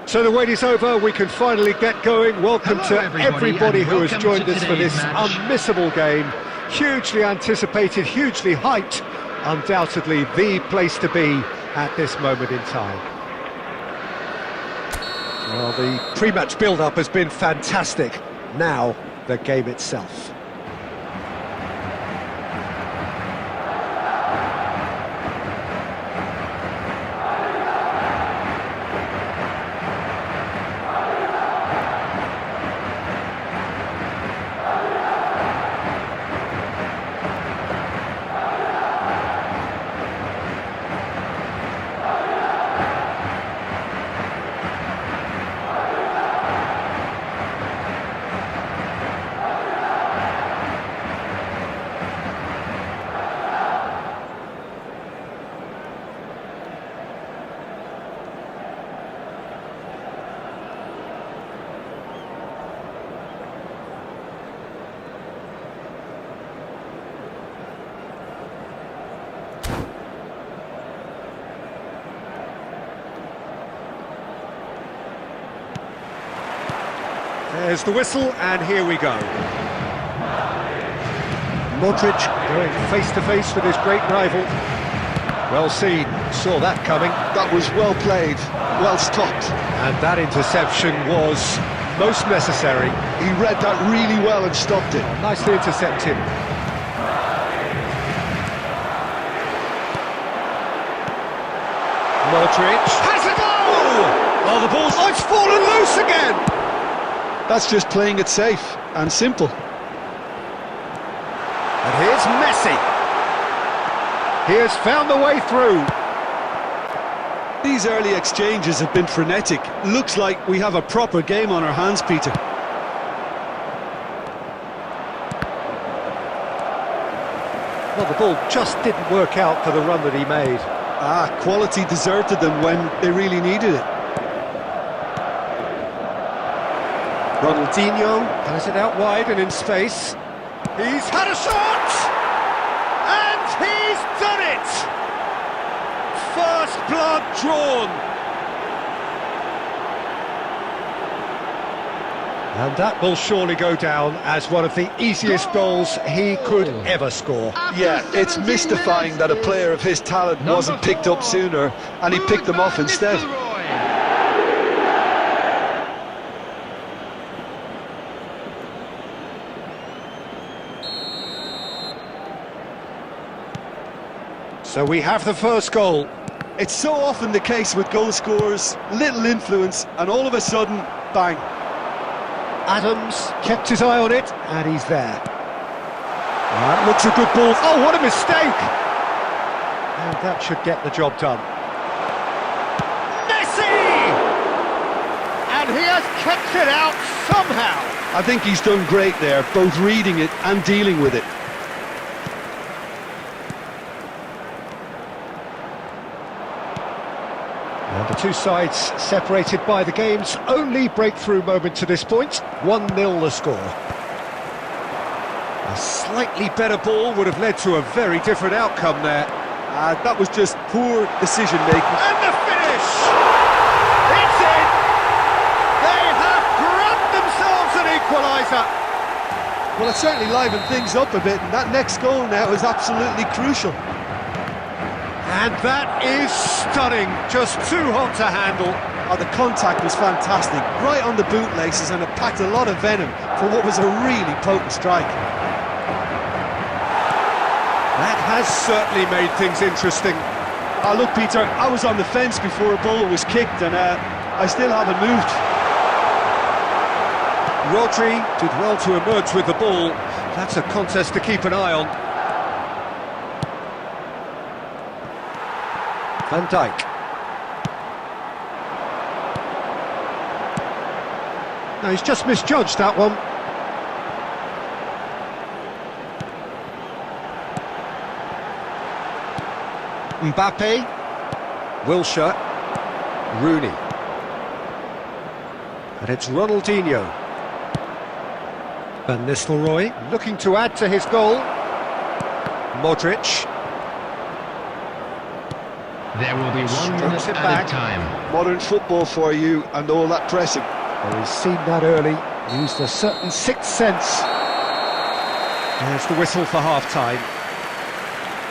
So the wait is over, we can finally get going. Welcome to everybody who has joined us for this unmissable game. Hugely anticipated, hugely hyped. Undoubtedly the place to be at this moment in time. Well, the pre-match build-up has been fantastic. Now, the game itself. There's the whistle, and here we go. Modric going face-to-face with his great rival. Well seen, saw that coming. That was well played, well stopped. And that interception was most necessary. He read that really well and stopped it. Nicely intercepted. Modric has a goal! Oh, the ball's... Oh, it's fallen loose again! That's just playing it safe and simple. And here's Messi. He has found the way through. These early exchanges have been frenetic. Looks like we have a proper game on our hands, Peter. Well, the ball just didn't work out for the run that he made. Quality deserted them when they really needed it. Ronaldinho has it out wide and in space. He's had a shot! And he's done it! First blood drawn. And that will surely go down as one of the easiest goals he could ever score. Yeah, it's mystifying that a player of his talent wasn't picked up sooner, and he picked them off instead. So we have the first goal. It's so often the case with goal scorers, little influence, and all of a sudden, bang. Adams kept his eye on it, and he's there. That looks a good ball. Oh, what a mistake! And that should get the job done. Messi! And he has kept it out somehow. I think he's done great there, both reading it and dealing with it. And And the two sides separated by the game's only breakthrough moment to this point. 1-0 the score. A slightly better ball would have led to a very different outcome there. That was just poor decision-making. And the finish! It's in! They have grabbed themselves an equaliser! Well, it certainly livened things up a bit, and that next goal now is absolutely crucial. And that is stunning, just too hot to handle. Oh, the contact was fantastic, right on the bootlaces, and it packed a lot of venom for what was a really potent strike. That has certainly made things interesting. Oh, look, Peter, I was on the fence before a ball was kicked, and I still haven't moved. Rodri did well to emerge with the ball. That's a contest to keep an eye on. Van Dijk. No, he's just misjudged that one. Mbappe. Wilshere. Rooney. And it's Ronaldinho. Van Nistelrooy looking to add to his goal. Modric. There will be 1 minute at a time. Modern football for you, and all that pressing. Well, he's seen that early, used a certain sixth sense. There's the whistle for half-time.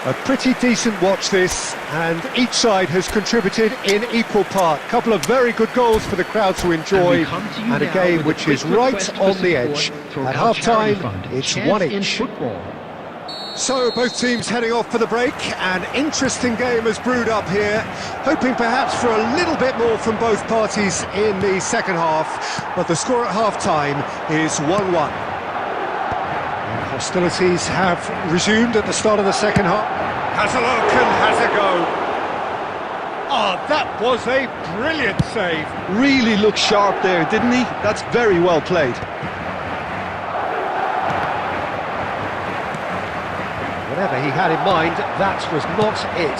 A pretty decent watch this, and each side has contributed in equal part. A couple of very good goals for the crowd to enjoy, and a game which is right on the edge. At half-time, it's 1-1. So both teams heading off for the break. An interesting game has brewed up here, hoping perhaps for a little bit more from both parties in the second half, but the score at half-time is 1-1. Hostilities have resumed at the start of the second half. Has a look and has a go. Oh, that was a brilliant save. Really looked sharp there, didn't he? That's very well played. Whatever he had in mind, that was not it.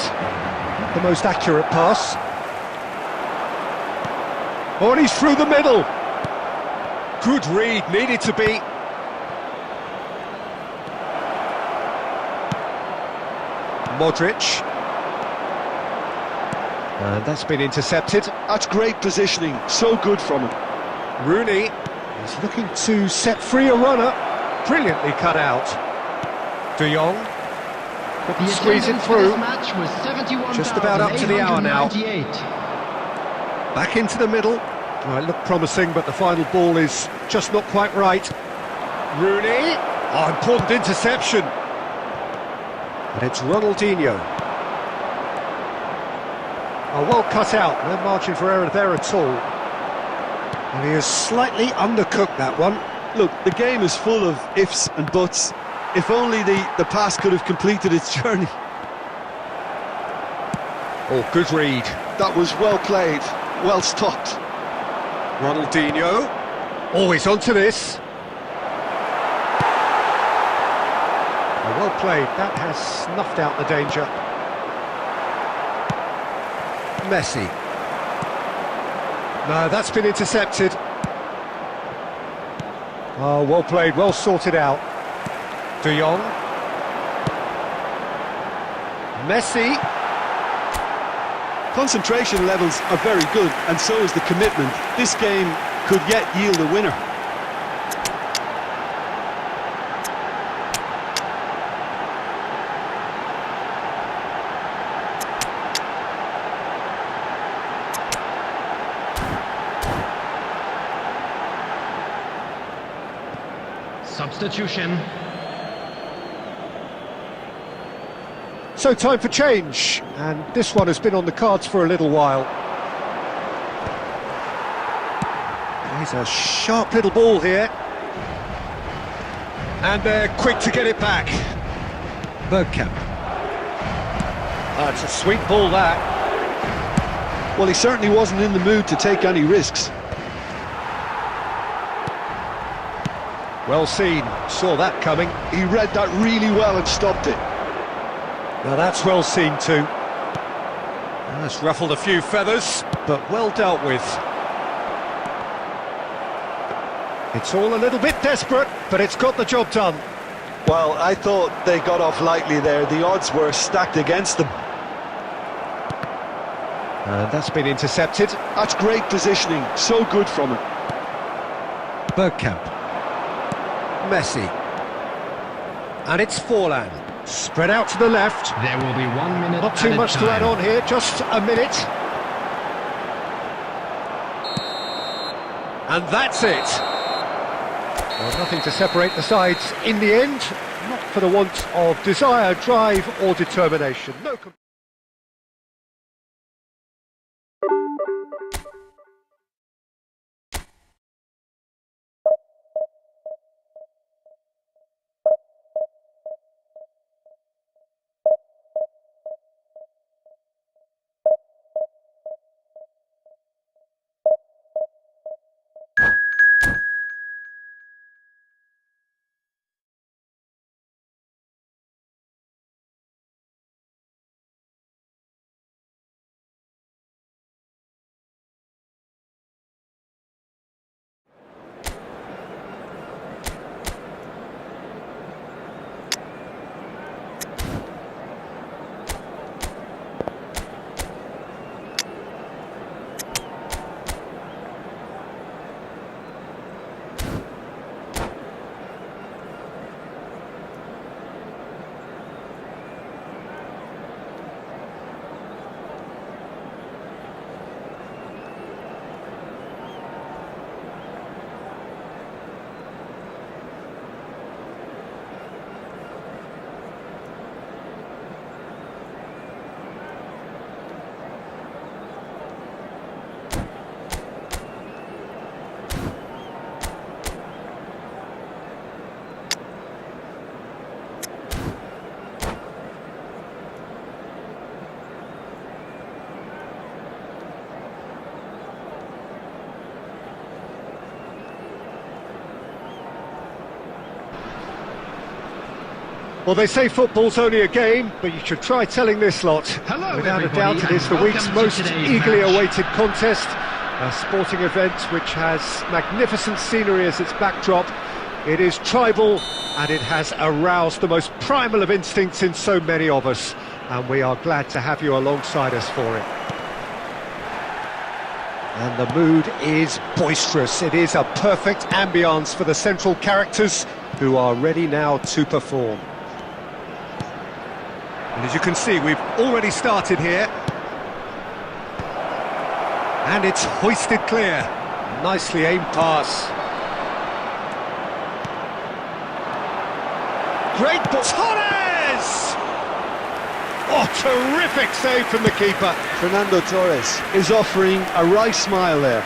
The most accurate pass. Oh, and he's through the middle. Good read, needed to be. Modric. And that's been intercepted. That's great positioning, so good from him. Rooney is looking to set free a runner. Brilliantly cut out. De Jong. Couldn't squeeze it through. Just about up to the hour now. Back into the middle. Well, it looked promising, but the final ball is just not quite right. Rooney. Oh, important interception. And it's Ronaldinho. Oh, well cut out. No margin for error there at all. And he has slightly undercooked that one. Look, the game is full of ifs and buts. If only the pass could have completed its journey. Oh, good read. That was well played, well stopped. Ronaldinho. Oh, he's onto this. Oh, well played. That has snuffed out the danger. Messi. No, that's been intercepted. Oh, well played, well sorted out. De Jong. Messi. Concentration levels are very good, and so is the commitment. This game could yet yield a winner. Substitution. So time for change, and this one has been on the cards for a little while. Here's a sharp little ball here. And they're quick to get it back. Bergkamp. It's a sweet ball, that. Well, he certainly wasn't in the mood to take any risks. Well seen, saw that coming. He read that really well and stopped it. Now that's well seen too. That's ruffled a few feathers, but well dealt with. It's all a little bit desperate, but it's got the job done. Well, I thought they got off lightly there. The odds were stacked against them. And that's been intercepted. That's great positioning. So good from him. Bergkamp. Messi. And it's Forlan. Spread out to the left. There will be 1 minute. Not too much to add on here, just a minute. And that's it. Well, nothing to separate the sides in the end, not for the want of desire, drive or determination. No. Well, they say football's only a game, but you should try telling this lot. Hello, Without a everybody, doubt, it is the and week's welcome to most today's eagerly match. awaited contest. A sporting event which has magnificent scenery as its backdrop. It is tribal, and it has aroused the most primal of instincts in so many of us. And we are glad to have you alongside us for it. And the mood is boisterous. It is a perfect ambience for the central characters who are ready now to perform. And as you can see, we've already started here. And it's hoisted clear. Nicely aimed pass. Great ball. Torres! Oh, terrific save from the keeper. Fernando Torres is offering a wry smile there.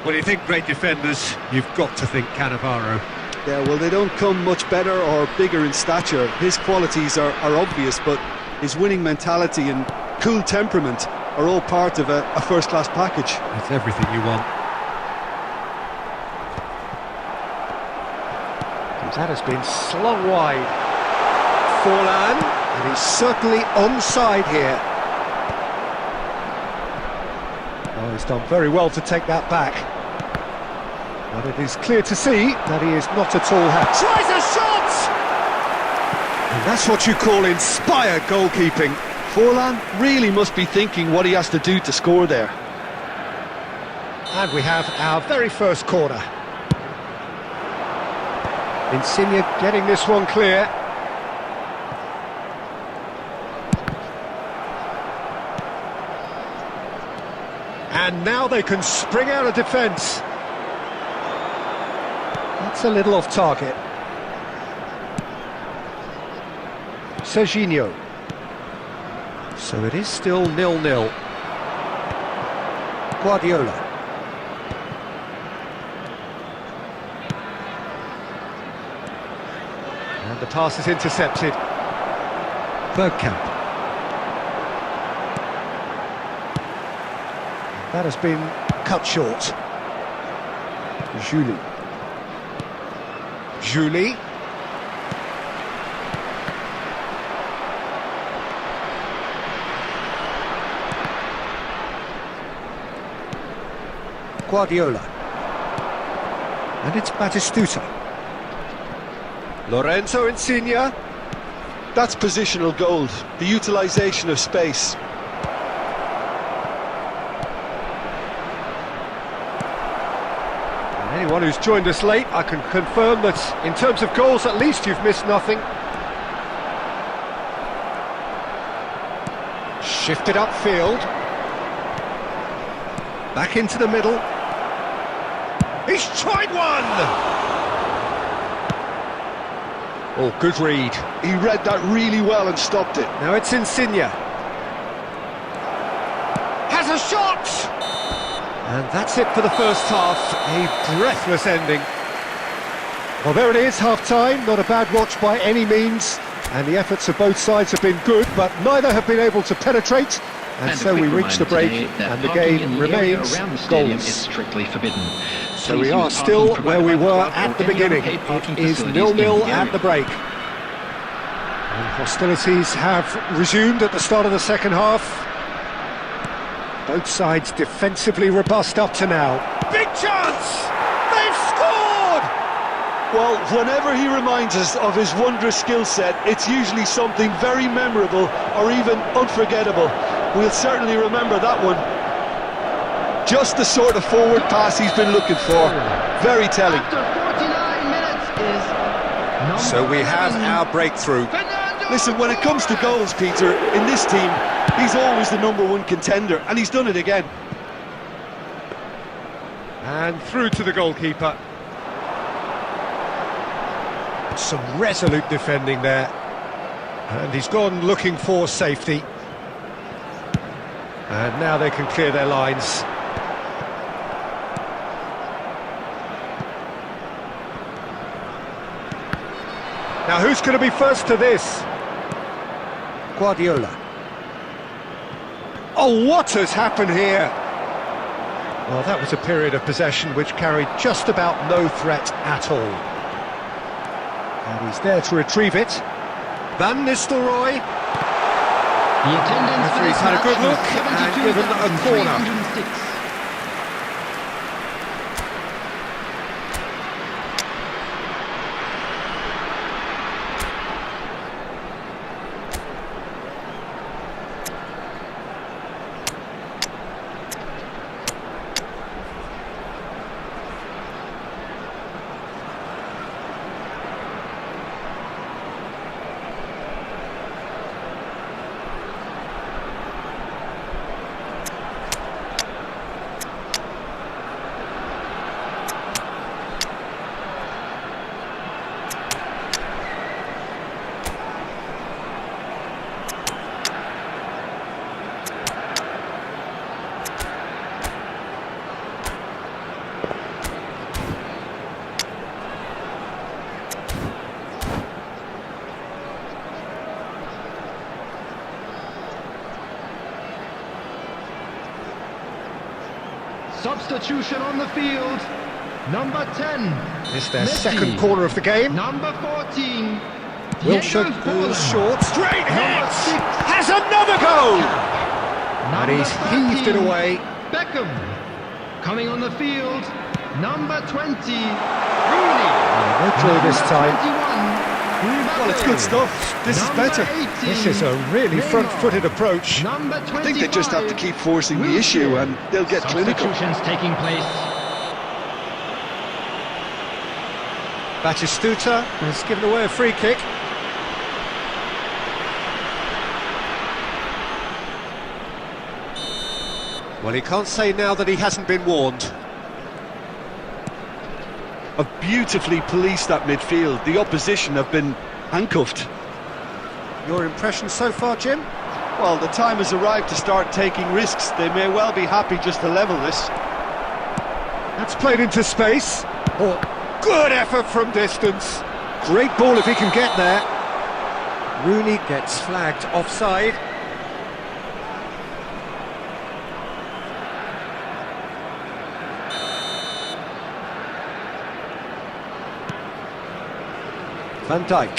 When you think great defenders, you've got to think Cannavaro. Yeah, well, they don't come much better or bigger in stature. His qualities are obvious, but his winning mentality and cool temperament are all part of a first-class package. It's everything you want. That has been slung wide. Forlan, and he's certainly onside here. Oh, he's done very well to take that back. But it is clear to see that he is not at all happy. Tries a shot! And that's what you call inspired goalkeeping. Forlan really must be thinking what he has to do to score there. And we have our very first corner. Insigne getting this one clear. And now they can spring out of defence. That's a little off target. Serginho. So it is still 0-0. Guardiola. And the pass is intercepted. Bergkamp. That has been cut short. Julie. Julie. Guardiola. And it's Batistuta. Lorenzo Insigne. That's positional gold, the utilisation of space. And anyone who's joined us late, I can confirm that in terms of goals, at least you've missed nothing. Shifted upfield. Back into the middle. He's tried one! Oh, good read. He read that really well and stopped it. Now it's Insigne. Has a shot! And that's it for the first half. A breathless ending. Well, there it is, half-time. Not a bad watch by any means. And the efforts of both sides have been good, but neither have been able to penetrate. And so we reach the break, and the game remains goalless. Is strictly forbidden. So we are still where we were at the beginning. It is 0-0 at the break. And hostilities have resumed at the start of the second half. Both sides defensively robust up to now. Big chance! They've scored! Well, whenever he reminds us of his wondrous skill set, it's usually something very memorable or even unforgettable. We'll certainly remember that one. Just the sort of forward pass he's been looking for. Very telling. After 49 minutes is So we have our breakthrough. Listen, when it comes to goals, Peter, in this team, he's always the #1 contender, and he's done it again. And through to the goalkeeper. Some resolute defending there. And he's gone looking for safety. And now they can clear their lines. Now who's going to be first to this? Guardiola. Oh, what has happened here? Well, that was a period of possession which carried just about no threat at all. And he's there to retrieve it. Van Nistelrooy. the attendance for Referee's this had a good match look was and given a corner. 72,306. Substitution on the field. Number 10. It's their Messi. second corner of the game. Number 14. Wilshere Diego goes Forlan. short. Straight Number hit! 6. Has another goal! And Number he's heaved it 13, away. Beckham. Coming on the field. Number 20. Rooney. No through this time. 21. Well, it's good stuff. This is better. 18, This is a really front-footed approach. Number 25. I think they just have to keep forcing the issue and they'll get clinical. Substitutions taking place. Batistuta has given away a free kick. Well, he can't say now that he hasn't been warned. Have beautifully policed that midfield. The opposition have been handcuffed. Your impression so far, Jim? Well, the time has arrived to start taking risks. They may well be happy just to level this. That's played into space. Oh, good effort from distance. Great ball if he can get there. Rooney gets flagged offside. Van Dijk.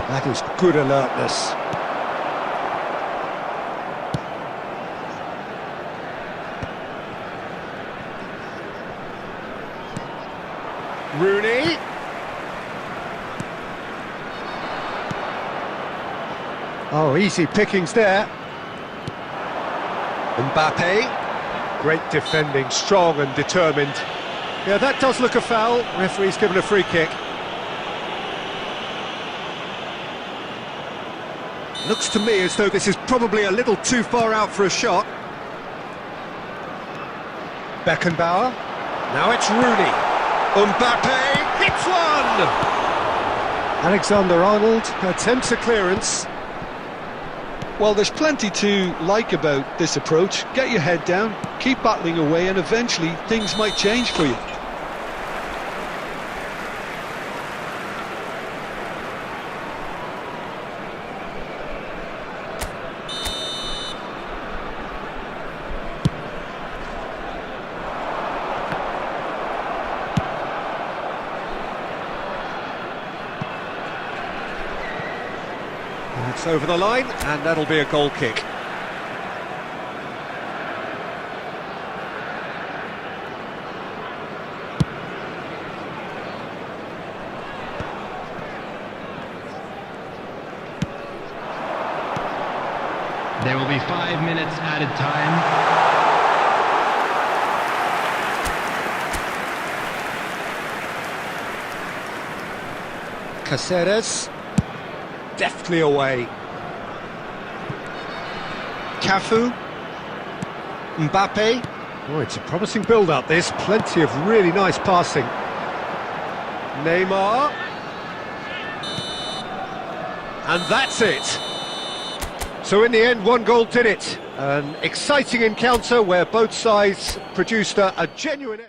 That is good alertness. Rooney. Oh, easy pickings there. Mbappe. Great defending, strong and determined. Yeah, that does look a foul. Referee's given a free kick. Looks to me as though this is probably a little too far out for a shot. Beckenbauer. Now it's Rooney. Mbappe hits one! Alexander-Arnold attempts a clearance. Well, there's plenty to like about this approach. Get your head down, keep battling away, and eventually things might change for you. It's over the line, and that'll be a goal kick. There will be 5 minutes added time. Caceres. Deftly away. Cafu. Mbappe. Oh, it's a promising build-up, this. Plenty of really nice passing. Neymar. And that's it. So in the end, one goal did it. An exciting encounter where both sides produced a genuine...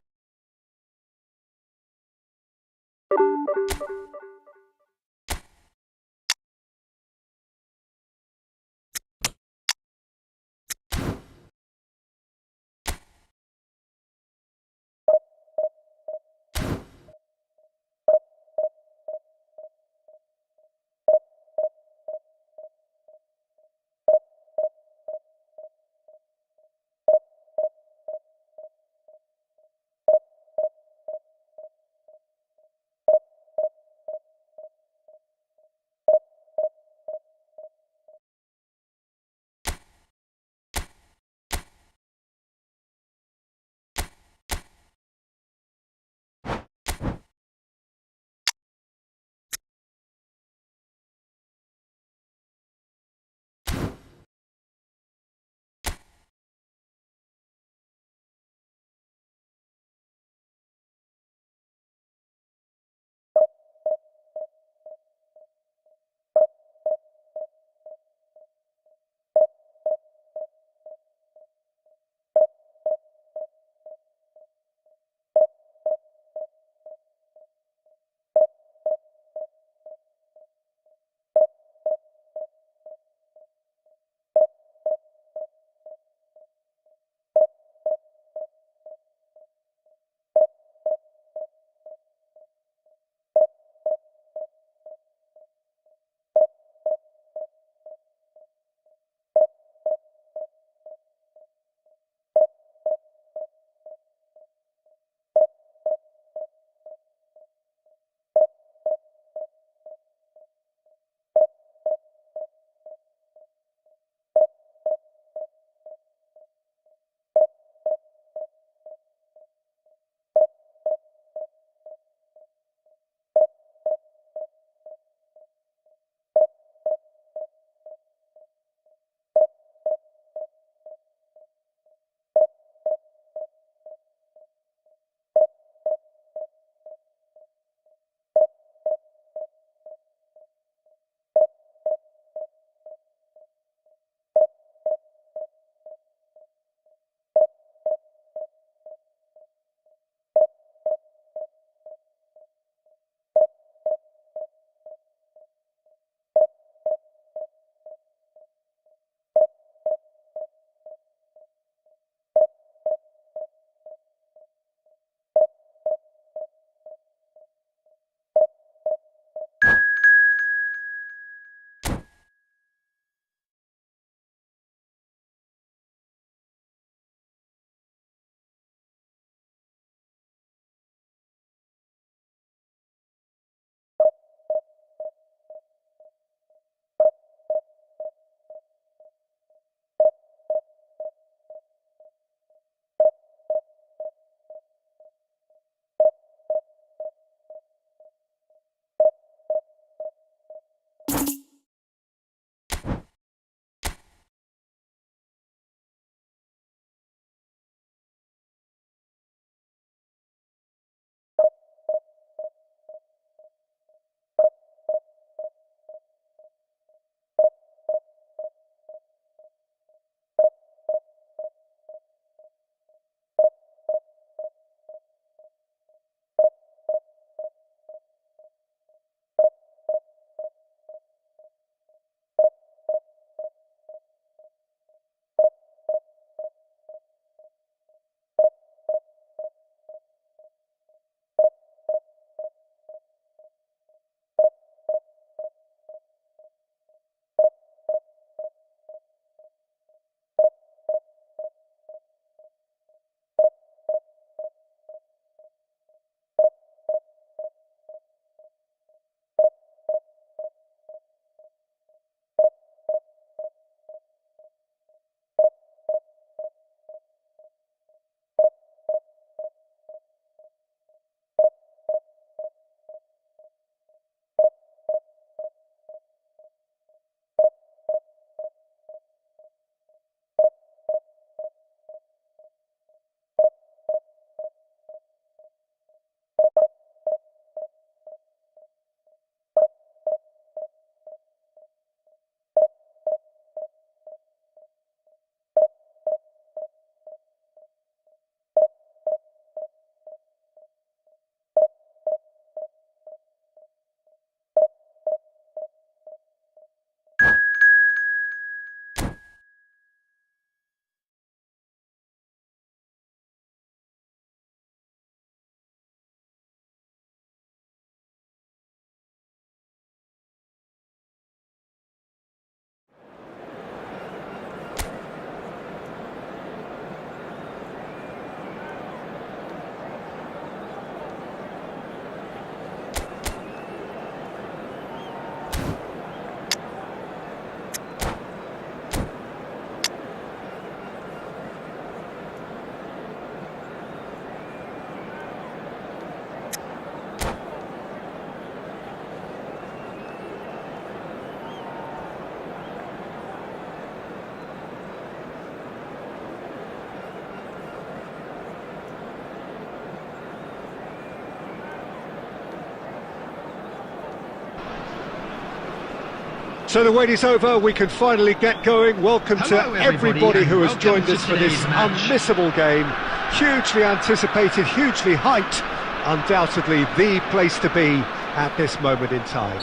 So the wait is over, we can finally get going. Welcome Hello, to everybody and who has welcome joined to us for this today's match. unmissable game. Hugely anticipated, hugely hyped. Undoubtedly the place to be at this moment in time.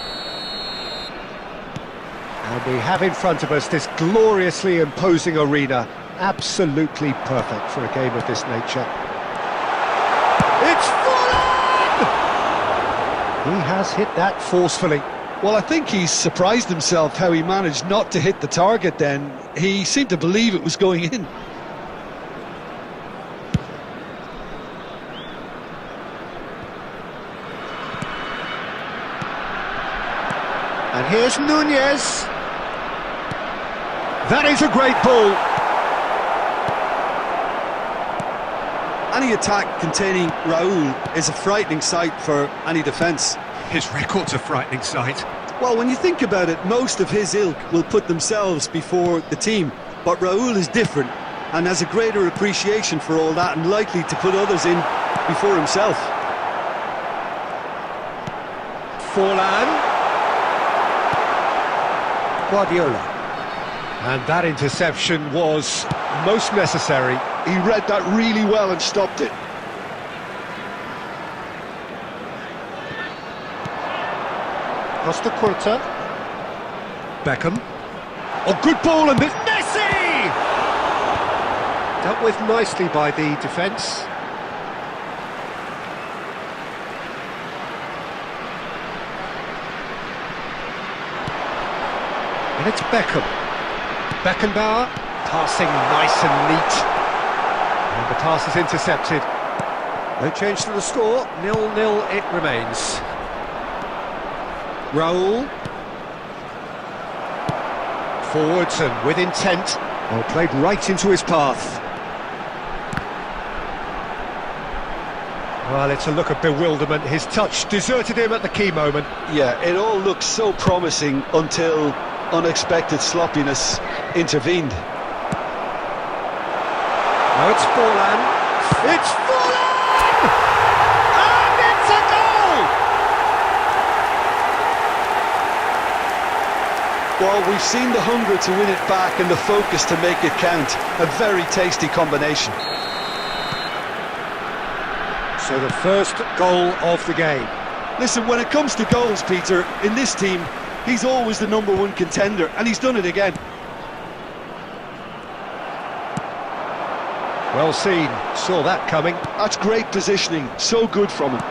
And we have in front of us this gloriously imposing arena. Absolutely perfect for a game of this nature. It's Fulham! He has hit that forcefully. Well, I think he's surprised himself how he managed not to hit the target then. He seemed to believe it was going in. And here's Nunez. That is a great ball. Any attack containing Raul is a frightening sight for any defence. His record's a frightening sight. Well, when you think about it, most of his ilk will put themselves before the team. But Raul is different and has a greater appreciation for all that and likely to put others in before himself. Forlan. Guardiola. And that interception was most necessary. He read that really well and stopped it. Costa Curta. Beckham. Oh, good ball, and this Messi! Dealt with nicely by the defence. And it's Beckham. Beckenbauer, passing nice and neat. And the pass is intercepted. No change to the score, 0-0 it remains. Raul. Forwards and with intent. Well, played right into his path. Well, it's a look of bewilderment. His touch deserted him at the key moment. Yeah, it all looked so promising until unexpected sloppiness intervened. Now it's Forlan. It's Forlan! And it's a goal! Well, we've seen the hunger to win it back and the focus to make it count. A very tasty combination. So the first goal of the game. Listen, when it comes to goals, Peter, in this team, he's always the #1 contender, and he's done it again. Well seen, saw that coming. That's great positioning, so good from him.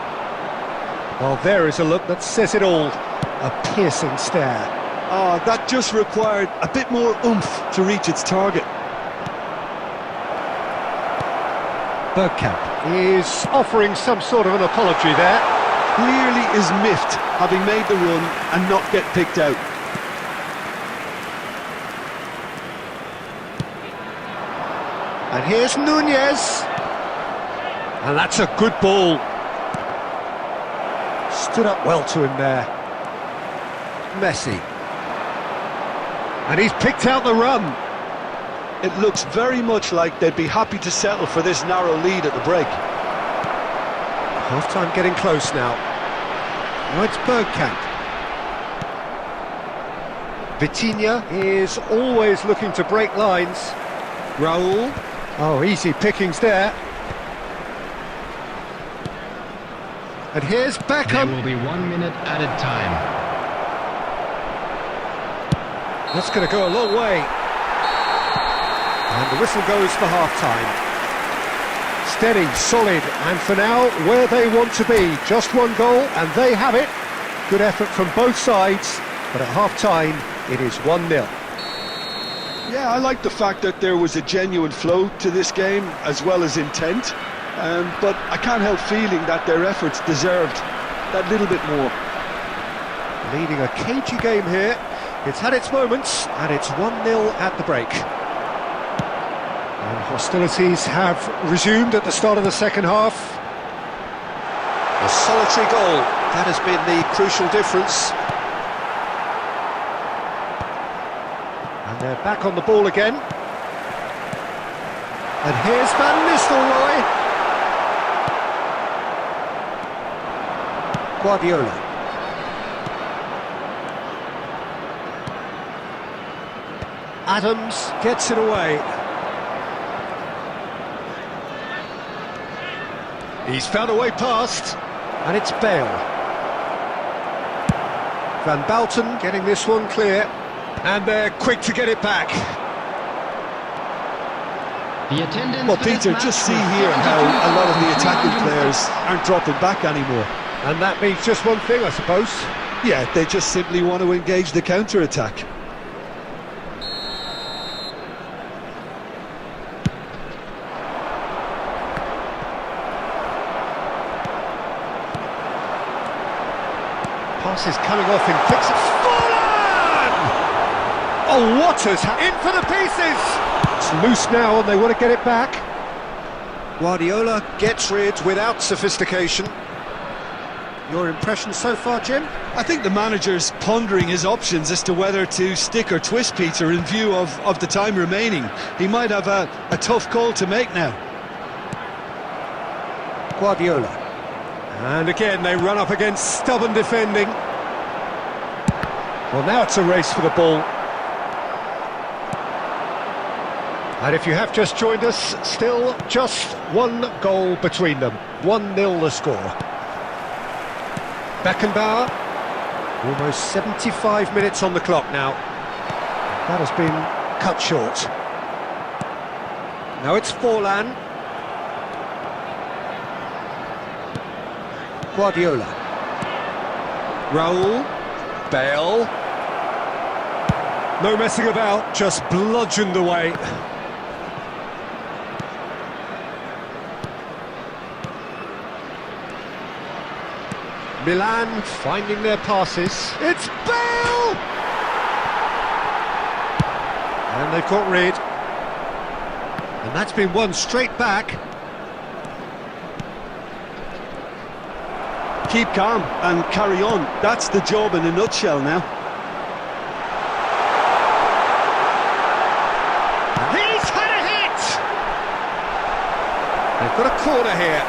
Well, there is a look that says it all. A piercing stare. Ah, that just required a bit more oomph to reach its target. Bergkamp is offering some sort of an apology there. Clearly is miffed, having made the run and not get picked out. And here's Nunez. And that's a good ball. Stood up well to him there. Messi. And he's picked out the run. It looks very much like they'd be happy to settle for this narrow lead at the break. Half-time getting close now. Now it's Bergkamp. Vitinha is always looking to break lines. Raul. Oh, easy pickings there. And here's There Beckham. will be 1 minute added time. That's going to go a long way. And the whistle goes for half-time. Steady, solid, and for now, where they want to be. Just one goal, and they have it. Good effort from both sides, but at half-time, it is 1-0. Yeah, I like the fact that there was a genuine flow to this game, as well as intent. But I can't help feeling that their efforts deserved that little bit more. Leading a cagey game here. It's had its moments, and it's 1-0 at the break. And hostilities have resumed at the start of the second half. A solitary goal, that has been the crucial difference. And they're back on the ball again. And here's Van Nistelrooy. Guardiola. Adams gets it away. He's found a way past, and it's Bale. Van Bouten getting this one clear, and they're quick to get it back. The attendance Well, for this Peter, match just see was here how a lot of the attacking 72,300. players aren't dropping back anymore. And that means just one thing, I suppose. Yeah, they just simply want to engage the counter-attack. Pass is coming off in quick Fallen! Oh, Waters in for the pieces! It's loose now and they want to get it back. Guardiola gets rid without sophistication. Your impression so far, Jim? I think the manager's pondering his options as to whether to stick or twist Peter in view of the time remaining. He might have a tough call to make now. Guardiola. And again, they run up against stubborn defending. Well, now it's a race for the ball. And if you have just joined us, still just one goal between them. 1-0 the score. Beckenbauer. Almost 75 minutes on the clock now. That has been cut short. Now it's Forlan. Guardiola. Raul. Bale. No messing about, just bludgeoned away. Milan finding their passes. It's Bale! And they've got rid. And that's been won straight back. Keep calm and carry on. That's the job in a nutshell now. He's had a hit! They've got a corner here.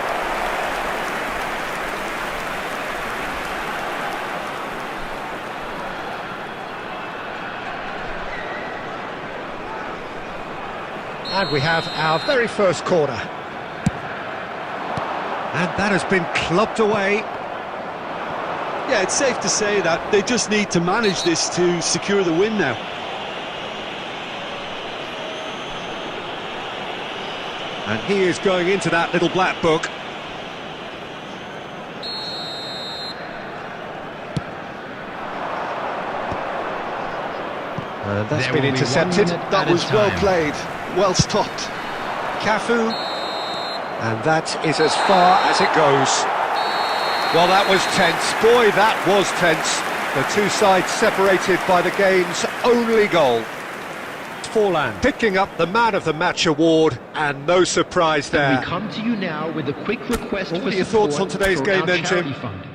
And we have our very first corner. And that has been clubbed away. Yeah, it's safe to say that they just need to manage this to secure the win now. And he is going into that little black book. And that's There been will be 1 intercepted. minute That at a was well time. played, well stopped. Cafu. And that is as far as it goes. Well, that was tense. Boy, that was tense. The two sides separated by the game's only goal. Forlan picking up the Man of the Match award, and no surprise there. We come to you now with a quick request What for are your thoughts support on today's for game our then, Jim? charity fund.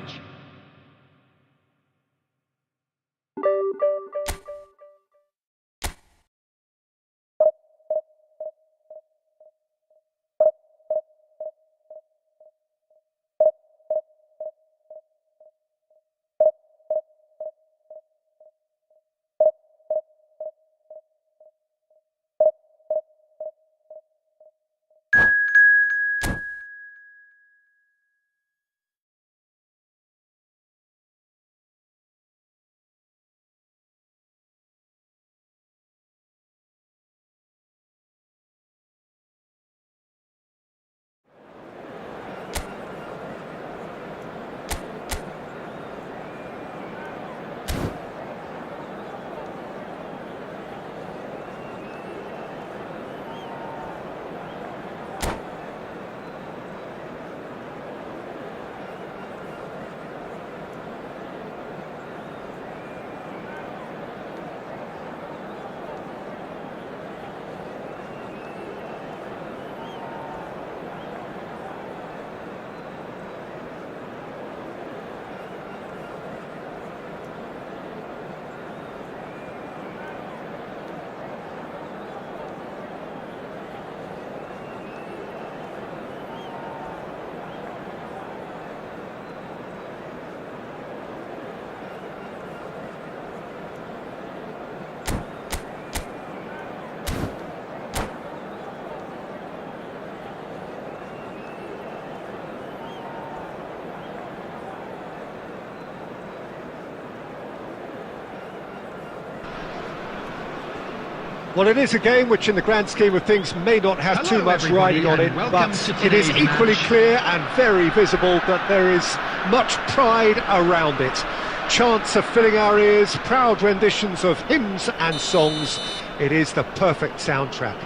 Well, it is a game which in the grand scheme of things may not have Hello, too much everybody, riding on it, and welcome but to it is today's equally match. clear and very visible that there is much pride around it. Chants are filling our ears, proud renditions of hymns and songs. It is the perfect soundtrack.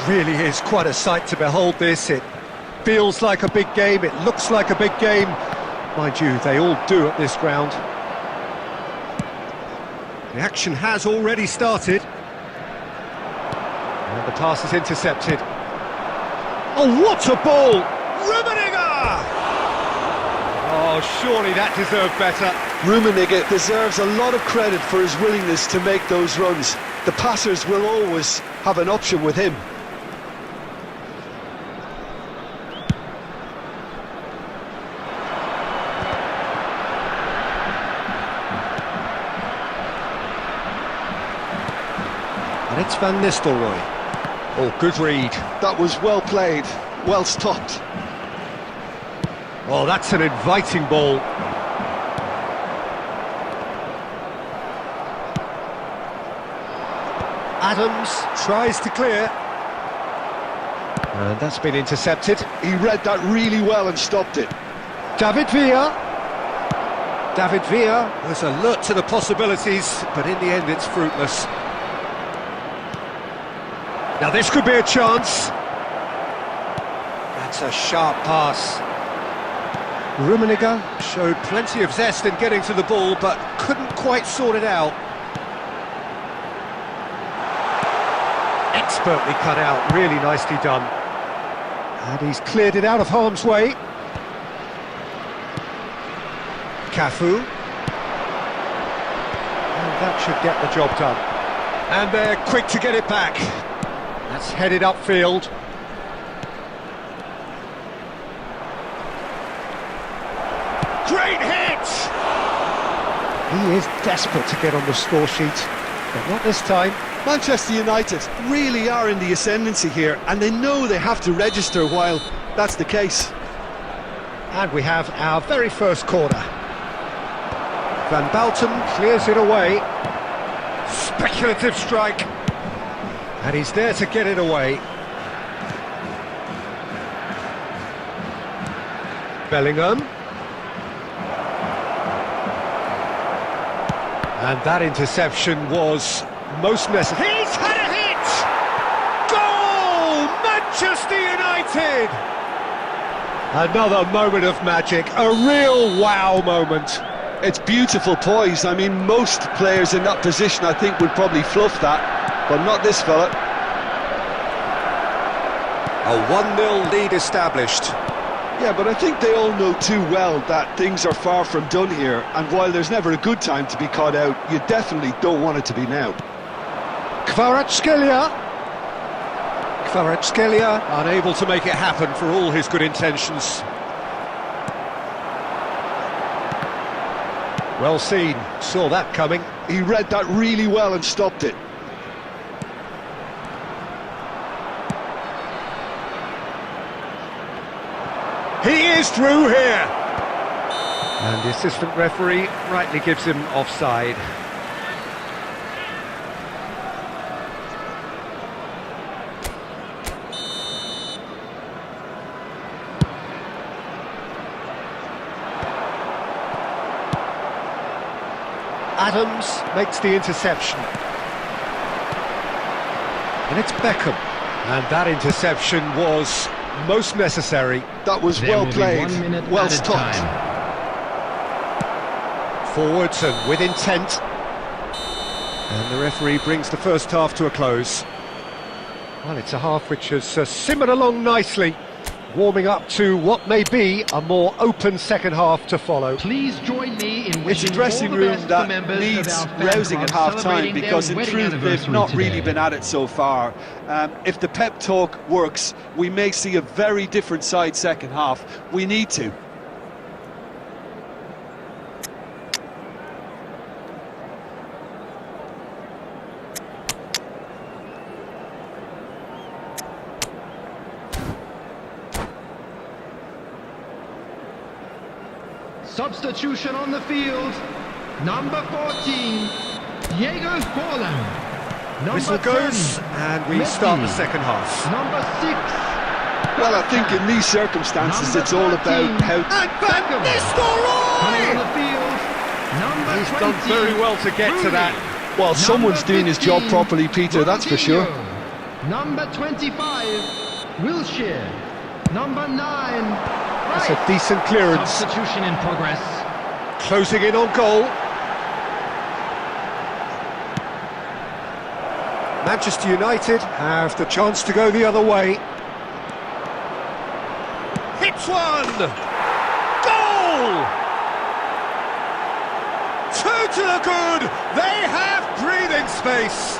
Really is quite a sight to behold this. It feels like a big game, it looks like a big game. Mind you, they all do at this ground. The action has already started. And the pass is intercepted. Oh, what a ball! Rummenigge! Oh, surely that deserved better. Rummenigge deserves a lot of credit for his willingness to make those runs. The passers will always have an option with him. And it's Van Nistelrooy. Oh, good read. That was well played, well stopped. Oh, that's an inviting ball. Adams tries to clear. And that's been intercepted. He read that really well and stopped it. David Villa. David Villa was alert to the possibilities, but in the end it's fruitless. Now this could be a chance. That's a sharp pass. Rummenigge showed plenty of zest in getting to the ball, but couldn't quite sort it out. Expertly cut out, really nicely done. And he's cleared it out of harm's way. Cafu. And that should get the job done. And they're quick to get it back. That's headed upfield. Great hit! He is desperate to get on the score sheet, but not this time. Manchester United really are in the ascendancy here, and they know they have to register while that's the case. And we have our very first corner. Van Bouten clears it away. Speculative strike. And he's there to get it away. Bellingham. And that interception was most necessary. He's had a hit! Goal! Manchester United! Another moment of magic, a real wow moment. It's beautiful poise. I mean, most players in that position I think would probably fluff that, but not this fella. A 1-0 lead established. Yeah, but I think they all know too well that things are far from done here, and while there's never a good time to be caught out, you definitely don't want it to be now. Kvaratskhelia. Kvaratskhelia unable to make it happen for all his good intentions. Well seen, saw that coming. He read that really well and stopped it. He is through here! And the assistant referee rightly gives him offside. Adams makes the interception. And it's Beckham. And that interception was most necessary. That was There well will be played, 1 minute well at a stopped. time. Forwards and with intent. And the referee brings the first half to a close. Well, it's a half which has simmered along nicely, warming up to what may be a more open second half to follow. Please join me in It's wishing a dressing all the room best that to members needs of our fan rousing at club half-time, celebrating their because in wedding truth they've anniversary not really today. been at it so far. If the pep talk works, we may see a very different side second half. We need to. Substitution on the field, number 14, Diego Forlan. Number Whistle 10, goes, and we start the second half. Number 6. Well, I think in these circumstances it's all about how... And Van Coming on Nistelrooy! the field. Number He's 20, done very well to get to that. Well, Number someone's doing his job 15, properly, Peter, that's for sure. Ronaldinho. Number 25, Wilshere. Number 9, That's a decent clearance. substitution in progress. Closing in on goal. Manchester United have the chance to go the other way. Hits one! Goal! Two to the good! They have breathing space!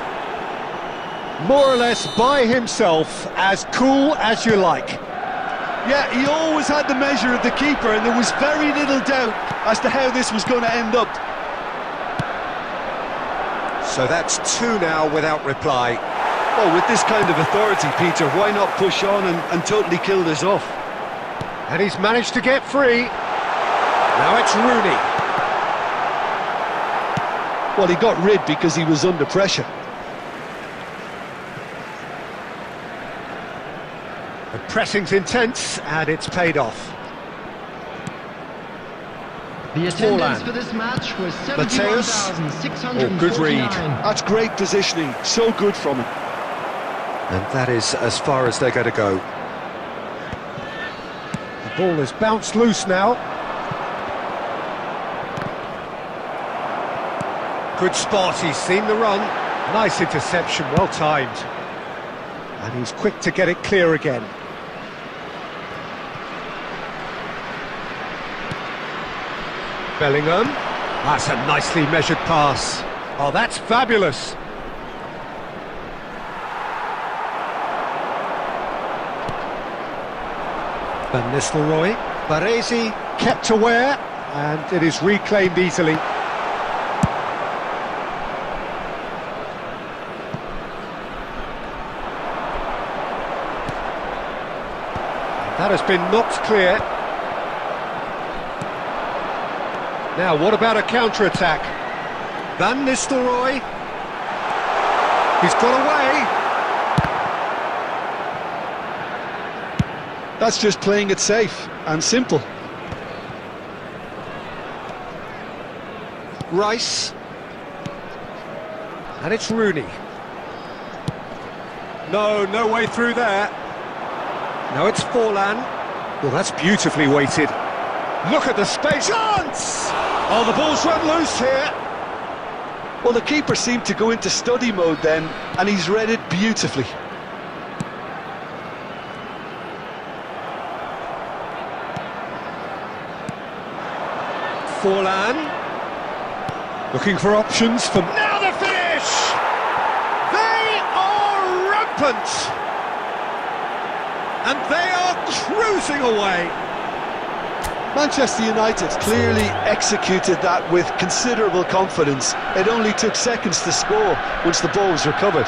More or less by himself, as cool as you like. Yeah, he always had the measure of the keeper, and there was very little doubt as to how this was going to end up. So that's two now without reply. Well, with this kind of authority, Peter, why not push on and totally kill this off? And he's managed to get free. Now it's Rooney. Well, he got rid because he was under pressure. The pressing's intense, and it's paid off. The attendance Forlan. for this match was Mateus. 71,649. Oh, good read. That's great positioning, so good from him. And that is as far as they're going to go. The ball is bounced loose now. Good spot, he's seen the run. Nice interception, well timed. And he's quick to get it clear again. Bellingham. That's a nicely measured pass. Oh, that's fabulous. Van Nistelrooy. Baresi kept aware, and it is reclaimed easily. That has been knocked clear. Now, what about a counter-attack? Van Nistelrooy. He's got away. That's just playing it safe and simple. Rice. And it's Rooney. No way through there. Now it's Forlan. Well, that's beautifully weighted. Look at the space. Chance! Oh, the ball's run loose here. Well, the keeper seemed to go into study mode then, and he's read it beautifully. Forlan. Looking for options for... Now the finish! They are rampant! And they are cruising away. Manchester United clearly executed that with considerable confidence. It only took seconds to score once the ball was recovered.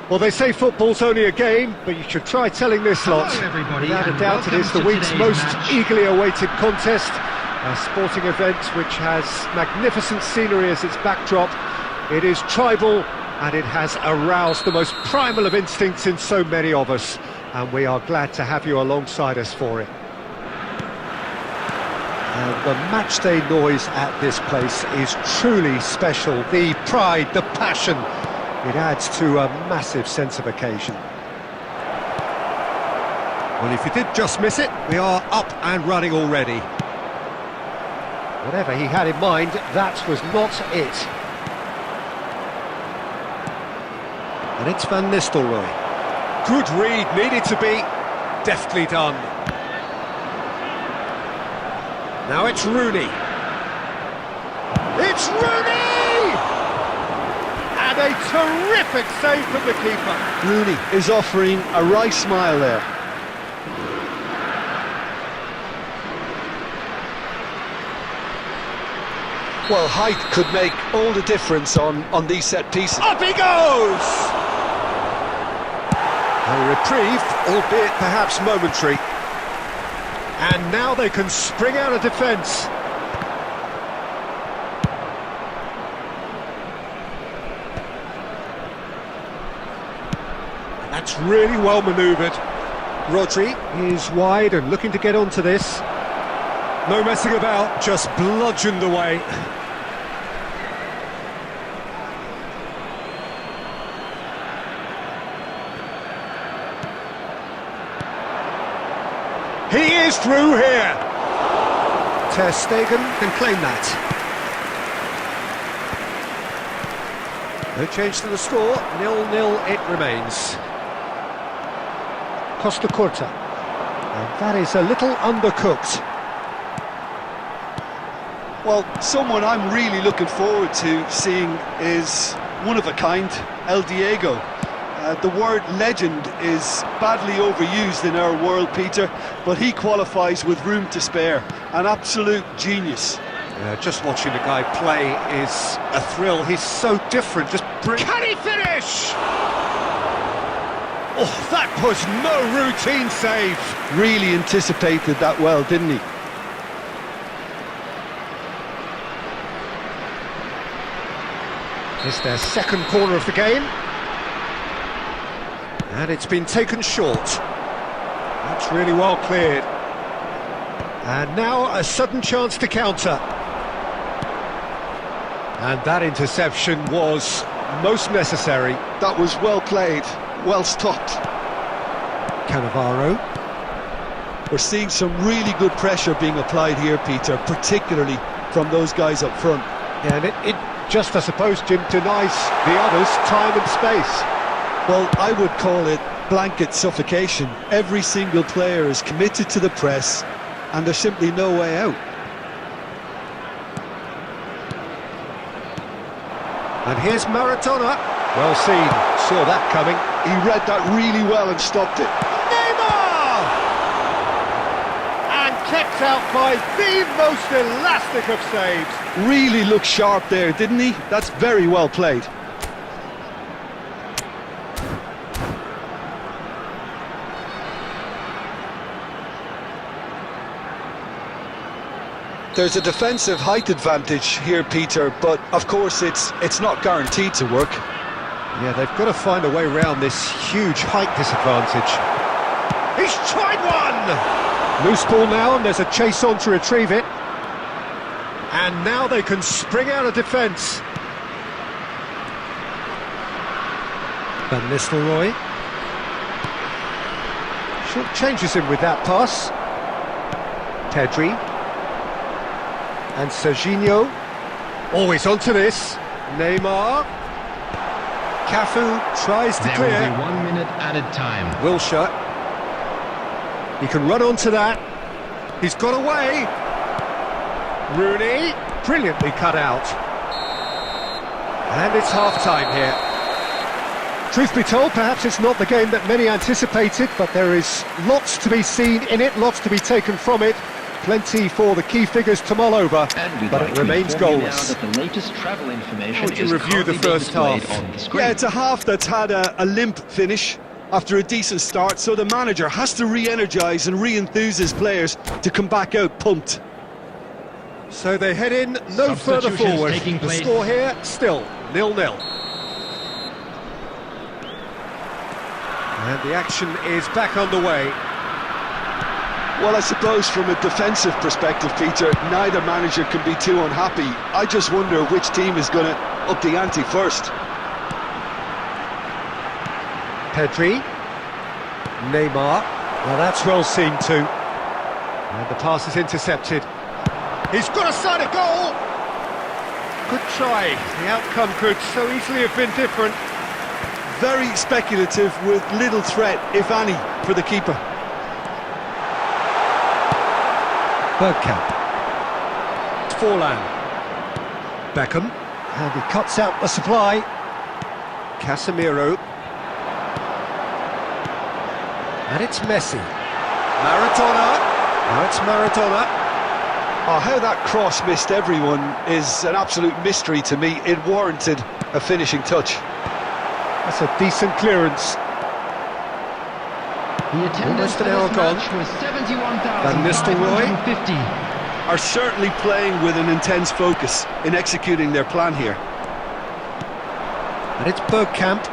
Well, they say football's only a game, but you should try telling this lot. Hello, everybody, Without a and doubt, it is the welcome to week's today's most match. eagerly awaited contest. A sporting event which has magnificent scenery as its backdrop. It is tribal, and it has aroused the most primal of instincts in so many of us. And we are glad to have you alongside us for it. And the matchday noise at this place is truly special. The pride, the passion, it adds to a massive sense of occasion. Well, if you did just miss it, we are up and running already. Whatever he had in mind, that was not it. And it's Van Nistelrooy. Good read, needed to be deftly done. Now it's Rooney. It's Rooney! And a terrific save from the keeper. Rooney is offering a wry smile there. Well, height could make all the difference on these set pieces. Up he goes! A reprieve, albeit perhaps momentary. And now they can spring out of defence. That's really well manoeuvred. Rodri is wide and looking to get onto this. No messing about, just bludgeoned away. He is through here. Ter Stegen can claim that. No change to the score, 0-0 it remains. Costa Curta. And that is a little undercooked. Well, someone I'm really looking forward to seeing is one of a kind, El Diego. The word legend is badly overused in our world, Peter, but he qualifies with room to spare. An absolute genius. Just watching the guy play is a thrill. He's so different, just brilliant. Can he finish? Oh, that was no routine save. Really anticipated that well, didn't he? It's their second corner of the game. And it's been taken short. That's really well cleared. And now a sudden chance to counter. And that interception was most necessary. That was well played, well stopped. Cannavaro. We're seeing some really good pressure being applied here, Peter, particularly from those guys up front. Yeah, and it just, I suppose, Jim, denies the others time and space. Well, I would call it blanket suffocation. Every single player is committed to the press, and there's simply no way out. And here's Maradona. Well seen, saw that coming. He read that really well and stopped it. Neymar! And kept out by the most elastic of saves. Really looked sharp there, didn't he? That's very well played. There's a defensive height advantage here, Peter, but of course it's not guaranteed to work. Yeah, they've got to find a way around this huge height disadvantage. He's tried one! Loose ball now, and there's a chase on to retrieve it. And now they can spring out of defence. Van Nistelrooy. Short changes him with that pass. Pedri. And Serginho, always onto this. Neymar. Cafu tries to There clear. will be 1 minute added time. Wilshere. He can run onto that. He's got away. Rooney, brilliantly cut out. And it's half-time here. Truth be told, perhaps it's not the game that many anticipated, but there is lots to be seen in it, lots to be taken from it. Plenty for the key figures to mull over, And we'd but like it to remains inform you goalless. now that the latest travel information How would you is review the currently being first displayed half? on the screen. Yeah, it's a half that's had a limp finish after a decent start, so the manager has to re-energise and re-enthuse his players to come back out pumped. So they head in no further Substitutions forward. taking The place. score here, still 0-0. And the action is back underway. Well, I suppose from a defensive perspective, Peter, neither manager can be too unhappy. I just wonder which team is going to up the ante first. Pedri. Neymar. Well, that's well seen too. And the pass is intercepted. He's got a side of goal! Good try. The outcome could so easily have been different. Very speculative with little threat, if any, for the keeper. Bergkamp. Forlan. Beckham. And he cuts out the supply. Casemiro. And it's Messi. Maradona. Now it's Maradona. Oh, how that cross missed everyone is an absolute mystery to me. It warranted a finishing touch. That's a decent clearance. The attendance Almost for an hour this gone. match was Van Nistelrooy. 71,550. Are certainly playing with an intense focus in executing their plan here. And it's Bergkamp.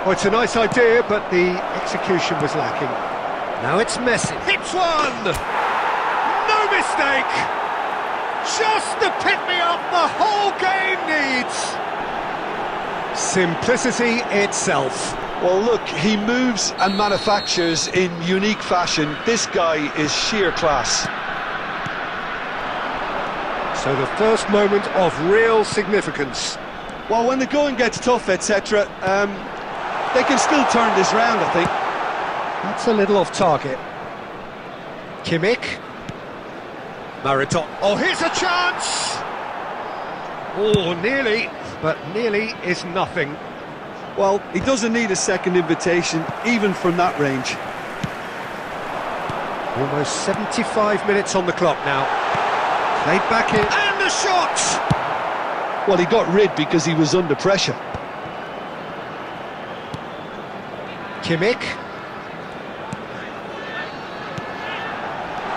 Oh, it's a nice idea, but the execution was lacking. Now it's Messi. Hits one! No mistake! Just the pick-me-up the whole game needs! Simplicity itself. Well, look, he moves and manufactures in unique fashion. This guy is sheer class. So the first moment of real significance. Well, when the going gets tough, etc., they can still turn this round, I think. That's a little off target. Kimmich. Maradona. Oh, here's a chance! Oh, nearly, but nearly is nothing. Well, he doesn't need a second invitation, even from that range. Almost 75 minutes on the clock now. Played back in, and the shot! Well, he got rid because he was under pressure. Kimmich.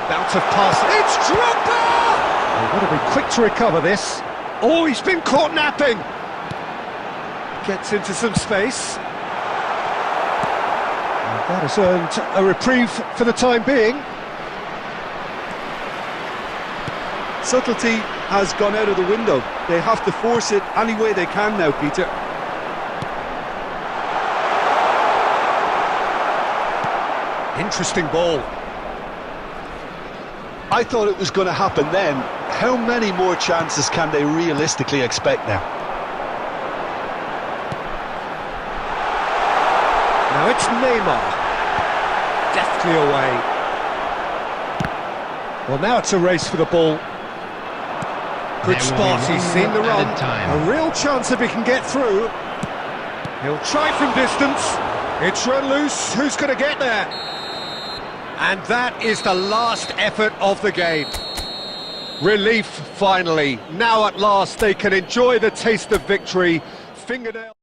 Bout of pass. It's Drogba! They've got to be quick to recover this. Oh, he's been caught napping. Gets into some space. And that has earned a reprieve for the time being. Subtlety has gone out of the window. They have to force it any way they can now, Peter. Interesting ball. I thought it was going to happen then. How many more chances can they realistically expect now? Now it's Neymar. Deftly away. Well, now it's a race for the ball. Good There will spot, be he's one seen the more run. added time. A real chance if he can get through. He'll try from distance. It's run loose, who's going to get there? And that is the last effort of the game. Relief, finally. Now at last they can enjoy the taste of victory. Fingernail.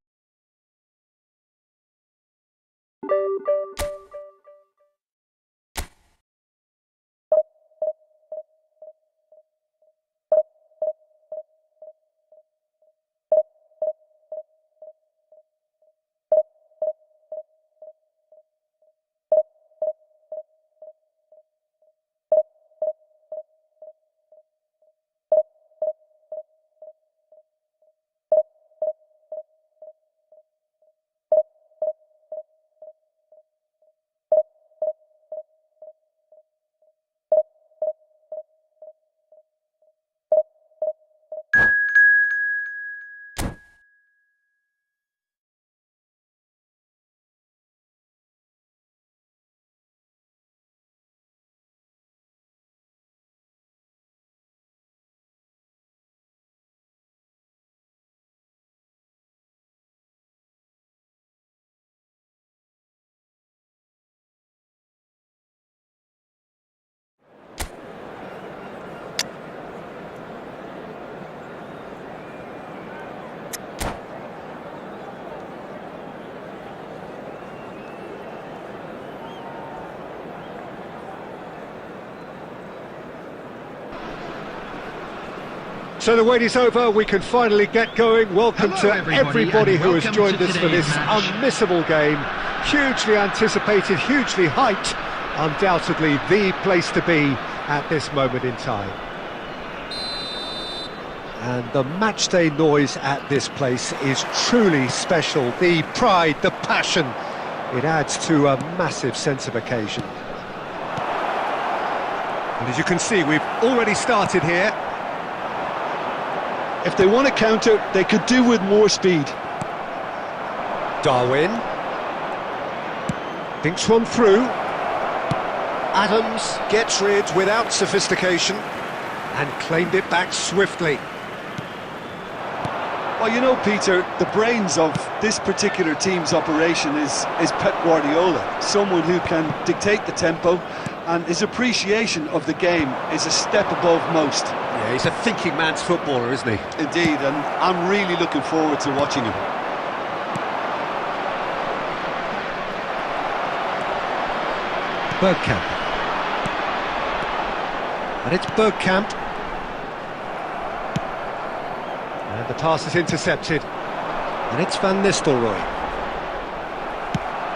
So the wait is over, we can finally get going. Welcome to everybody who has joined us for this unmissable game. Hugely anticipated, hugely hyped. Undoubtedly the place to be at this moment in time. And the matchday noise at this place is truly special. The pride, the passion, it adds to a massive sense of occasion. And as you can see, we've already started here. If they want to counter, they could do with more speed. Darwin. Thinks one through. Adams gets rid without sophistication and claimed it back swiftly. Well, you know, Peter, the brains of this particular team's operation is Pep Guardiola, someone who can dictate the tempo, and his appreciation of the game is a step above most. Yeah, he's a thinking man's footballer, isn't he? Indeed, and I'm really looking forward to watching him. Bergkamp. And it's Bergkamp. And the pass is intercepted. And it's Van Nistelrooy.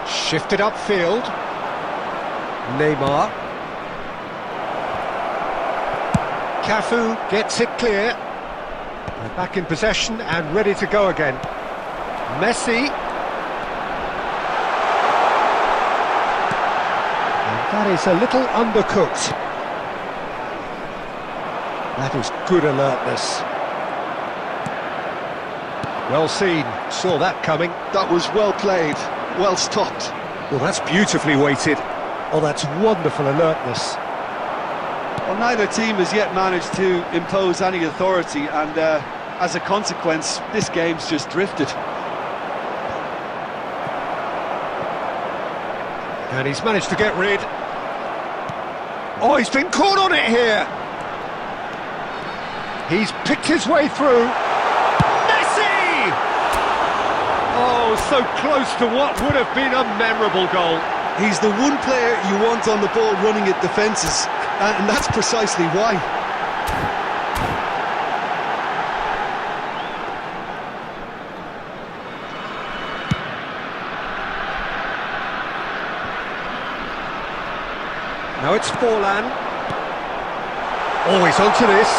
Shifted upfield. Neymar. Cafu gets it clear. They're back in possession and ready to go again. Messi. And that is a little undercooked. That is good alertness. Well seen, saw that coming. That was well played, well stopped. Well, that's beautifully weighted. Oh, that's wonderful alertness. Well, neither team has yet managed to impose any authority, and as a consequence, this game's just drifted. And he's managed to get rid. Oh, he's been caught on it here. He's picked his way through. Messi! Oh, so close to what would have been a memorable goal. He's the one player you want on the ball running at defences, and that's precisely why. Now it's Forlan. Oh, he's onto this.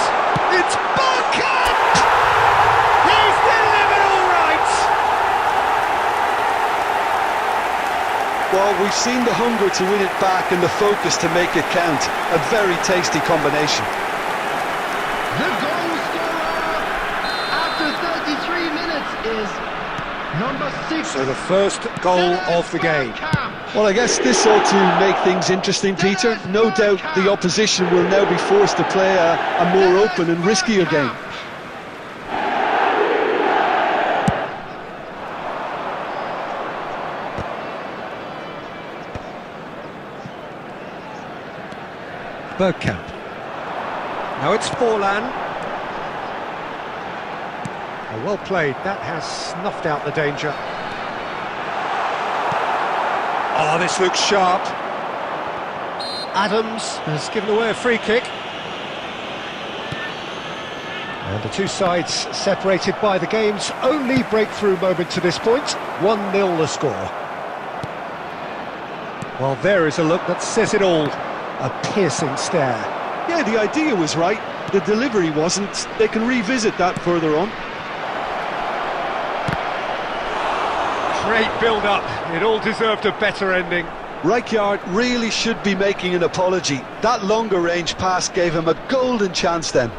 It's Bergkamp! He's delivered all right! Well, we've seen the hunger to win it back and the focus to make it count. A very tasty combination. The goal scorer after 33 minutes is number 6. So the first goal of the game. Well, I guess this ought to make things interesting, Peter. No doubt the opposition will now be forced to play a more open and riskier game. Bergkamp. Now it's Forlan. Oh, well played, that has snuffed out the danger. Oh, this looks sharp. Adams has given away a free kick. And the two sides separated by the game's only breakthrough moment to this point. 1-0 the score. Well, there is a look that says it all. A piercing stare. Yeah, the idea was right. The delivery wasn't. They can revisit that further on. Great build-up. It all deserved a better ending. Rijkaard really should be making an apology. That longer range pass gave him a golden chance then.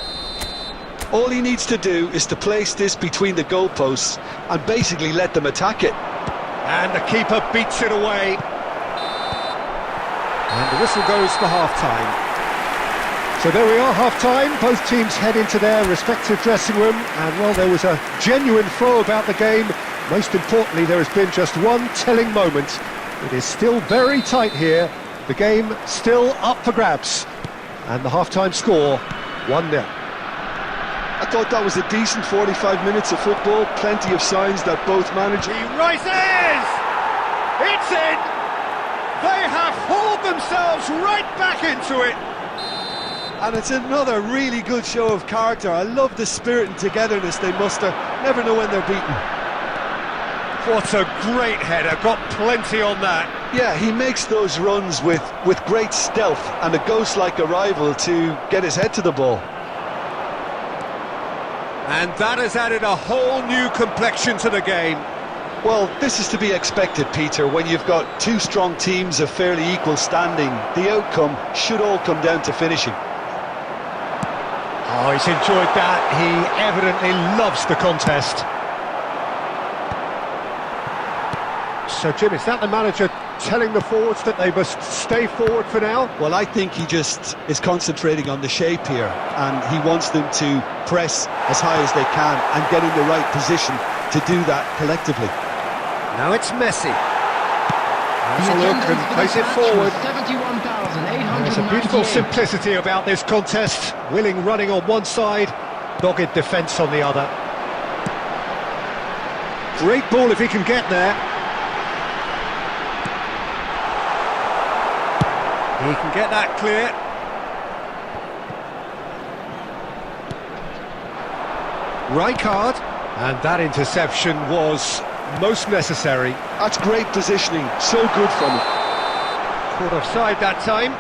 All he needs to do is to place this between the goalposts and basically let them attack it. And the keeper beats it away. And the whistle goes for half-time. So there we are, half-time. Both teams head into their respective dressing room. And, well, there was a genuine throw about the game. Most importantly, there has been just one telling moment. It is still very tight here. The game still up for grabs. And the half-time score, 1-0. I thought that was a decent 45 minutes of football. Plenty of signs that both managers... He rises! It's in! They have hauled themselves right back into it! And it's another really good show of character. I love the spirit and togetherness they muster. Never know when they're beaten. What a great header, got plenty on that. Yeah, he makes those runs with great stealth and a ghost-like arrival to get his head to the ball. And that has added a whole new complexion to the game. Well, this is to be expected, Peter. When you've got two strong teams of fairly equal standing, the outcome should all come down to finishing. Oh, he's enjoyed that. He evidently loves the contest. So, Jim, is that the manager telling the forwards that they must stay forward for now? Well, I think he just is concentrating on the shape here, and he wants them to press as high as they can and get in the right position to do that collectively. Now it's Messi. Has a look and plays it forward. There's a beautiful simplicity about this contest. Willing running on one side, dogged defence on the other. Great ball if he can get there. He can get that clear. Rijkaard, and that interception was most necessary. That's great positioning, so good from him. Caught offside that time.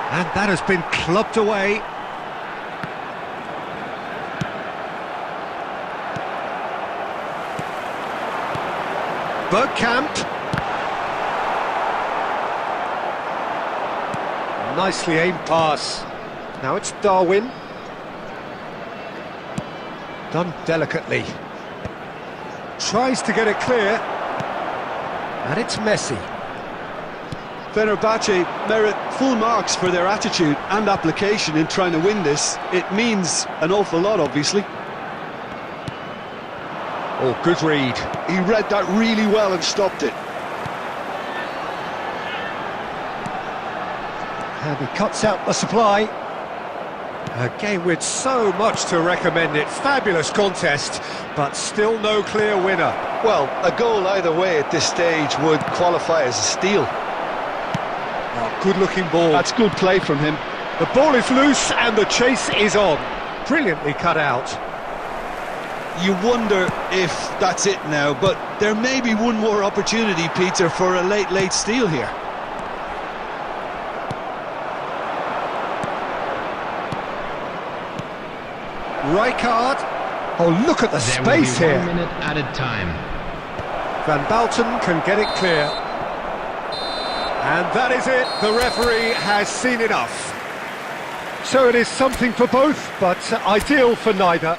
And that has been clubbed away. Bergkamp. Nicely aimed pass. Now it's Darwin. Done delicately. Tries to get it clear. And it's Messi. Fenerbahce merit full marks for their attitude and application in trying to win this. It means an awful lot, obviously. Oh, good read. He read that really well and stopped it. And he cuts out the supply. A game with so much to recommend it. Fabulous contest, but still no clear winner. Well, a goal either way at this stage would qualify as a steal. Oh, good-looking ball. That's good play from him. The ball is loose and the chase is on. Brilliantly cut out. You wonder if that's it now, but there may be one more opportunity, Peter, for a late steal here. Rijkaard. Oh, look at the space here. 1 minute added time. Van Balten can get it clear. And that is it. The referee has seen enough. So it is something for both, but ideal for neither.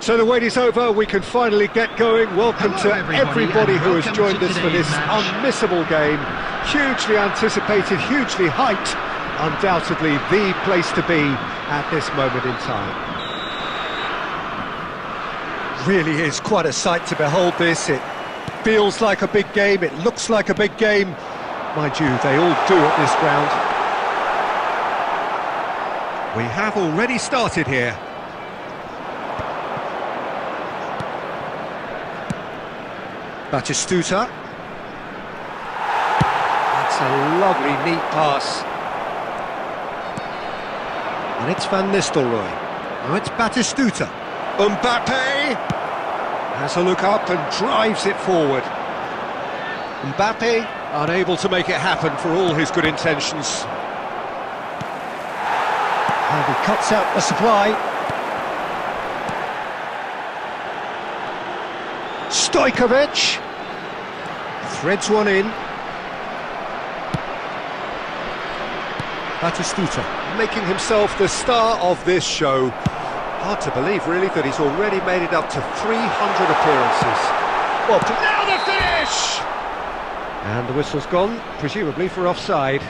So the wait is over, we can finally get going. Welcome Hello, to everybody who has welcome joined to us for this today's match. unmissable game. Hugely anticipated, hugely hyped. Undoubtedly the place to be at this moment in time. Really is quite a sight to behold this. It feels like a big game, it looks like a big game. Mind you, they all do at this ground. We have already started here. Batistuta. That's a lovely, neat pass. And it's Van Nistelrooy. Now it's Batistuta. Mbappe has a look up and drives it forward. Mbappe unable to make it happen for all his good intentions. And he cuts out the supply. Stojkovic threads one in. Batistuta making himself the star of this show. Hard to believe, really, that he's already made it up to 300 appearances. Well, now the finish! And the whistle's gone, presumably for offside.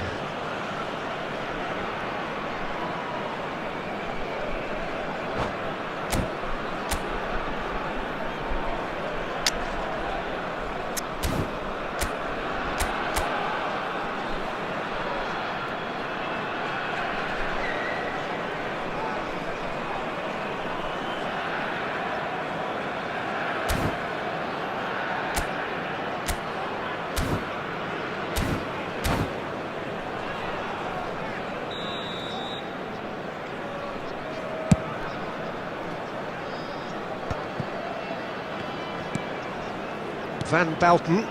Van Bouten.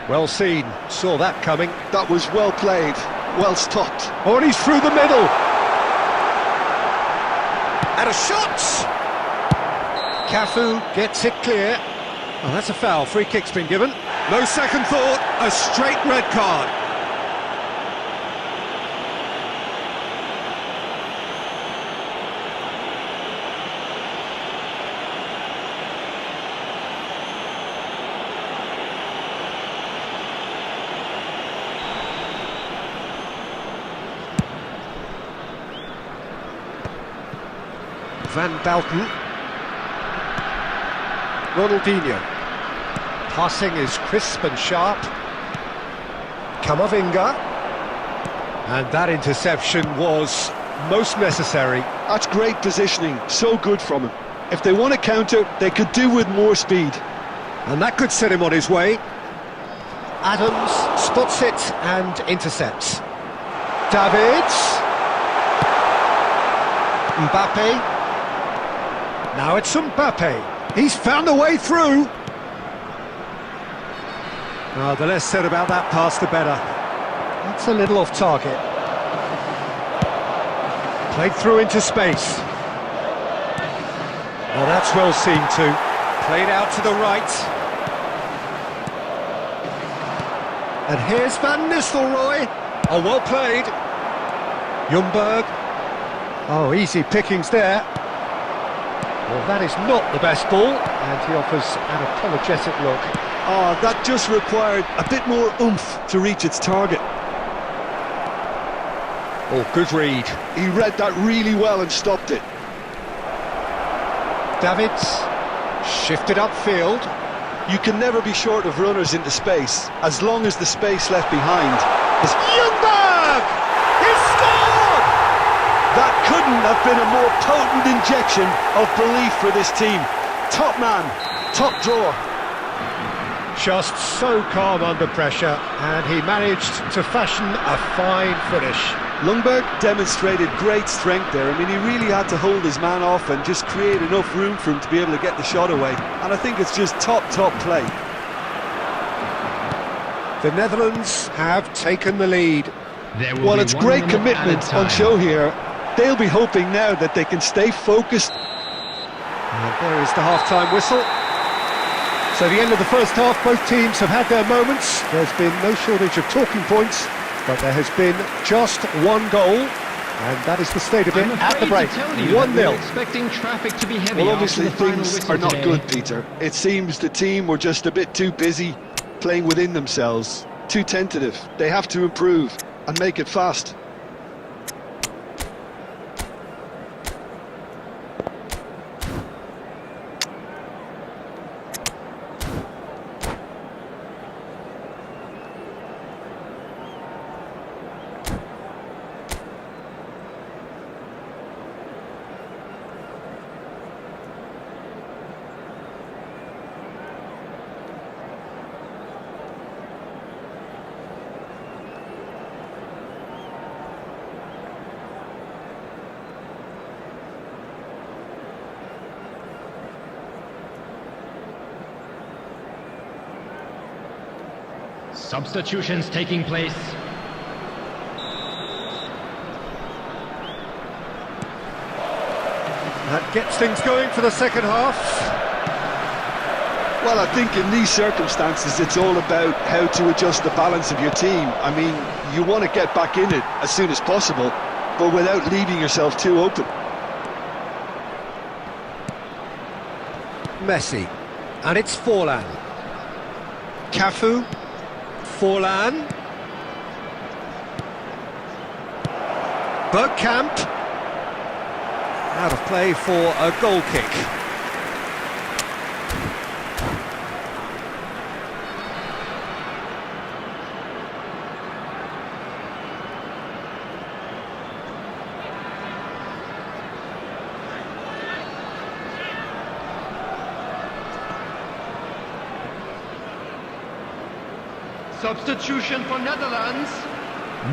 Well seen, saw that coming. That was well played, well stopped. Oh, and he's through the middle. And a shot! Cafu gets it clear. Oh, that's a foul, free kick's been given. No second thought, a straight red card. Van Bouten. Ronaldinho. Passing is crisp and sharp. Camavinga. And that interception was most necessary. That's great positioning, so good from him. If they want to counter, they could do with more speed. And that could set him on his way. Adams spots it and intercepts. Davids. Mbappe. Now it's Mbappe. He's found a way through. Oh, the less said about that pass, the better. That's a little off target. Played through into space. Oh, that's well seen too. Played out to the right. And here's Van Nistelrooy. Oh, well played. Ljungberg. Oh, easy pickings there. Well, that is not the best ball, and he offers an apologetic look. Oh, that just required a bit more oomph to reach its target. Oh, good read. He read that really well and stopped it. Davids shifted upfield. You can never be short of runners into space, as long as the space left behind is... Ljungberg! He scored! That couldn't have been a more potent injection of belief for this team. Top man, top drawer. Just so calm under pressure, and he managed to fashion a fine finish. Ljungberg demonstrated great strength there. I mean, he really had to hold his man off and just create enough room for him to be able to get the shot away. And I think it's just top play. The Netherlands have taken the lead. Well, it's great commitment on show here. They'll be hoping now that they can stay focused. And there is the half-time whistle. So the end of the first half, both teams have had their moments. There's been no shortage of talking points, but there has been just one goal, And that is the state of it I'm at the afraid break. to tell you that 1-0. we're expecting traffic to be heavy Well, after obviously the final things whistle are not today. good, Peter. It seems the team were just a bit too busy playing within themselves, too tentative. They have to improve and make it fast. Substitutions taking place. That gets things going for the second half. Well, I think in these circumstances it's all about how to adjust the balance of your team. I mean, you want to get back in it as soon as possible, but without leaving yourself too open. Messi. And it's Forlan. Cafu. Forlan. Bergkamp. Out of play for a goal kick. Substitution for Netherlands.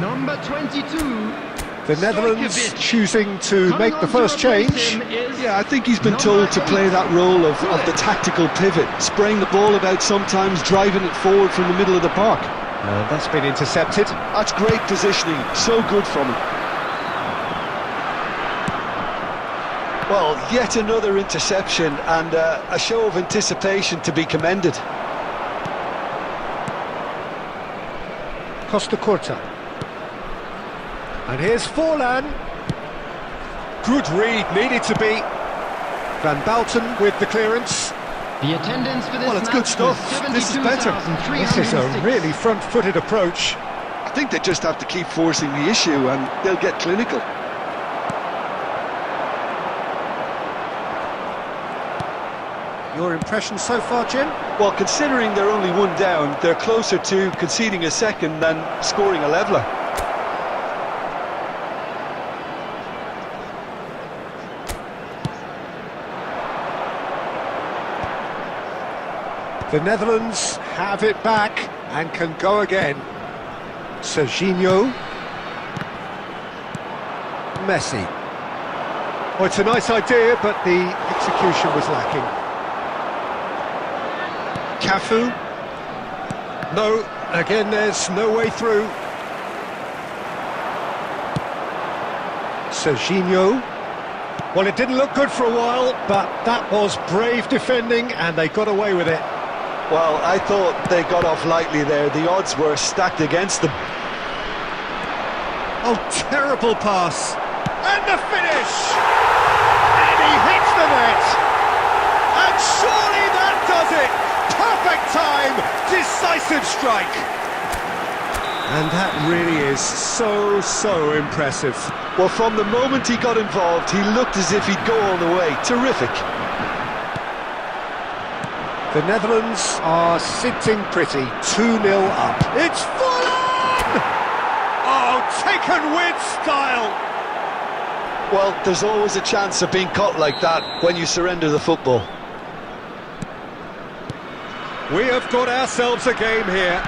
Number 22. The Netherlands Stojkovic. choosing to Coming make the on first to replace change. him is Yeah, I think he's been number told to 8. play that role of the tactical pivot, spraying the ball about sometimes, driving it forward from the middle of the park. That's been intercepted. That's great positioning, so good from him. Well, yet another interception and a show of anticipation to be commended. Costa Curta. And here's Forlan. Good read, needed to be. Van Bouten with the clearance. The attendance for this Well, it's good match stuff. was This is better. This is a 72,306. really front-footed approach. I think they just have to keep forcing the issue and they'll get clinical. Your impression so far, Jim? Well, considering they're only one down, they're closer to conceding a second than scoring a leveller. The Netherlands have it back and can go again. Serginho. Messi. Well, it's a nice idea, but the execution was lacking. Cafu. No, again there's no way through. Serginho. Well, it didn't look good for a while, but that was brave defending and they got away with it. Well, I thought they got off lightly there. The odds were stacked against them. Oh, terrible pass. And the finish! And he hits the net! And surely that does it! Perfect time! Decisive strike! And that really is so impressive. Well, from the moment he got involved, he looked as if he'd go all the way. Terrific. The Netherlands are sitting pretty, 2-0 up. It's Forlan! Oh, taken with style! Well, there's always a chance of being caught like that when you surrender the football. We have got ourselves a game here.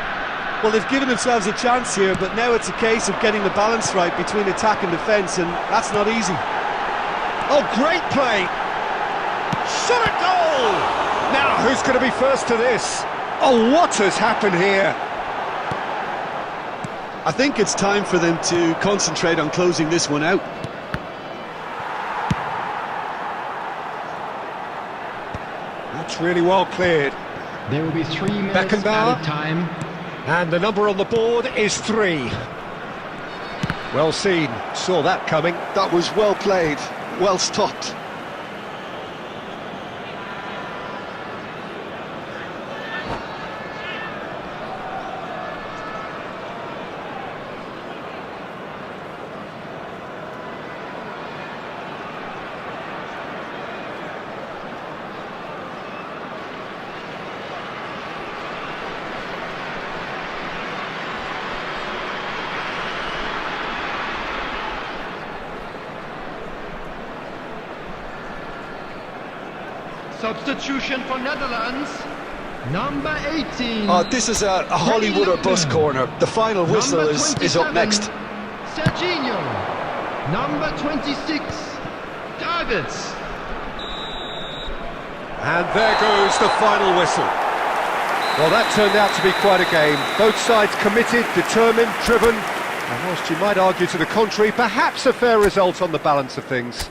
Well, they've given themselves a chance here, but now it's a case of getting the balance right between attack and defence, and that's not easy. Oh, great play! Shot at goal! Now, who's going to be first to this? Oh, what has happened here? I think it's time for them to concentrate on closing this one out. That's really well cleared. There will be 3 minutes Beckenbauer. added time. And the number on the board is 3. Well seen, saw that coming. That was well played, well stopped. Substitution for Netherlands, number 18. This is a Hollywood or bust corner. The final whistle is up next. Serginho, number 26, Davids. And there goes the final whistle. Well, that turned out to be quite a game. Both sides committed, determined, driven, and whilst you might argue to the contrary, perhaps a fair result on the balance of things.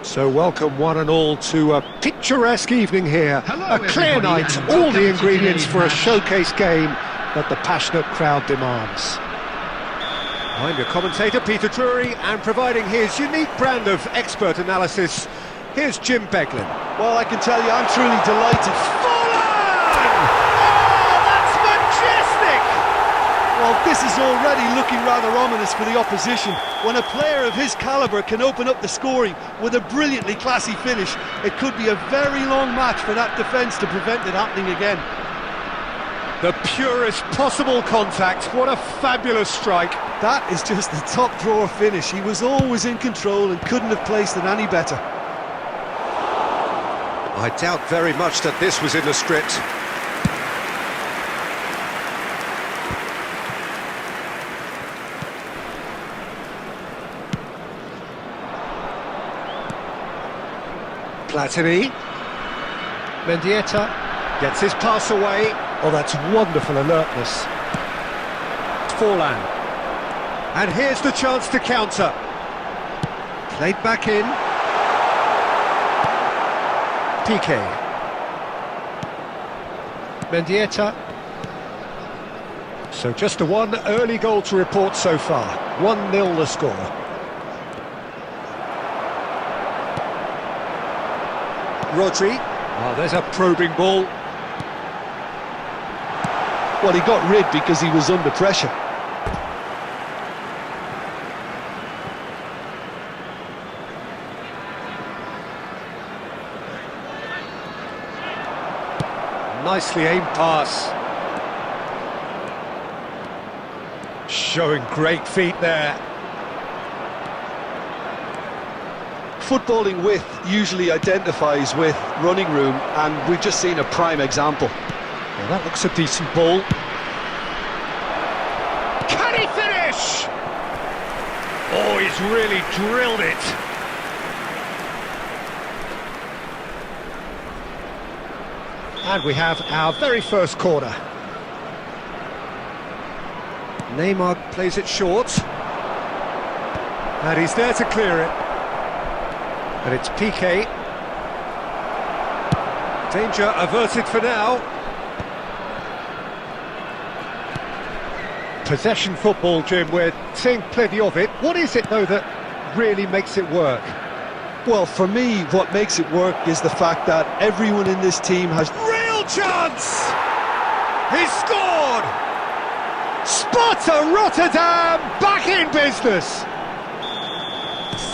So welcome one and all to a picturesque evening here. Hello, A clear everybody, night, and all welcome the to ingredients today's for a match. showcase game that the passionate crowd demands. I'm your commentator, Peter Drury, and providing his unique brand of expert analysis, here's Jim Beglin. Well, I can tell you, I'm truly delighted. Fallen! Oh, that's majestic! Well, this is already looking rather ominous for the opposition. When a player of his calibre can open up the scoring with a brilliantly classy finish, it could be a very long match for that defence to prevent it happening again. The purest possible contact, what a fabulous strike. That is just the top drawer finish. He was always in control and couldn't have placed it any better. I doubt very much that this was in the script. Platini. Mendieta gets his pass away. Oh, that's wonderful alertness. Forlan. And here's the chance to counter. Played back in. Piqué. Mendieta. So just a one early goal to report so far. 1-0 the score. Rodri. Oh, there's a probing ball. Well, he got rid because he was under pressure. Nicely aimed pass. Showing great feet there. Footballing width usually identifies with running room, and we've just seen a prime example. Well, that looks a decent ball. Can he finish? Oh, he's really drilled it. And we have our very first corner. Neymar plays it short. And he's there to clear it. And it's Piqué. Danger averted for now. Possession football, Jim, we're seeing plenty of it. What is it, though, that really makes it work? Well, for me, what makes it work is the fact that everyone in this team has... Real chance! He's scored! Sparta Rotterdam back in business!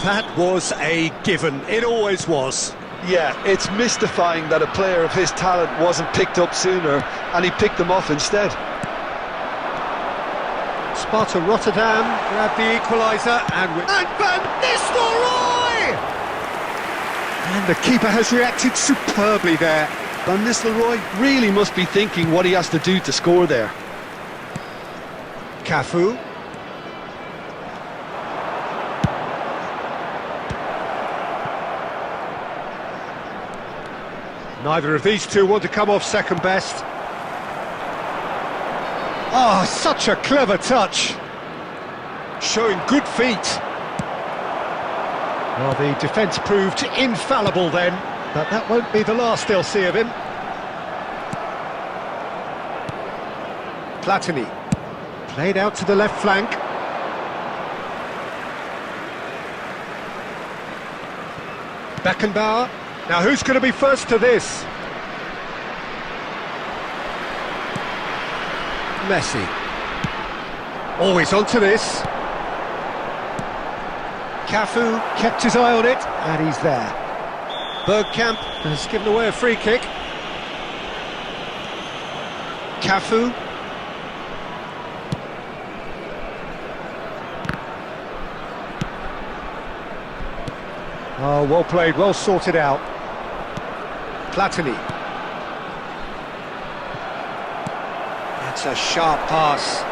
That was a given. It always was. Yeah, it's mystifying that a player of his talent wasn't picked up sooner, and he picked them off instead. Sparta Rotterdam grabbed the equaliser and Van Nistelrooy! And the keeper has reacted superbly there. Van Nistelrooy really must be thinking what he has to do to score there. Cafu. Neither of these two want to come off second best. Oh, such a clever touch. Showing good feet. Well, the defence proved infallible then, but that won't be the last they'll see of him. Platini. Played out to the left flank. Beckenbauer. Now who's going to be first to this? Messi. Always onto this. Cafu kept his eye on it, and he's there. Bergkamp has given away a free kick. Cafu. Oh, well played, well sorted out. Platini. That's a sharp pass.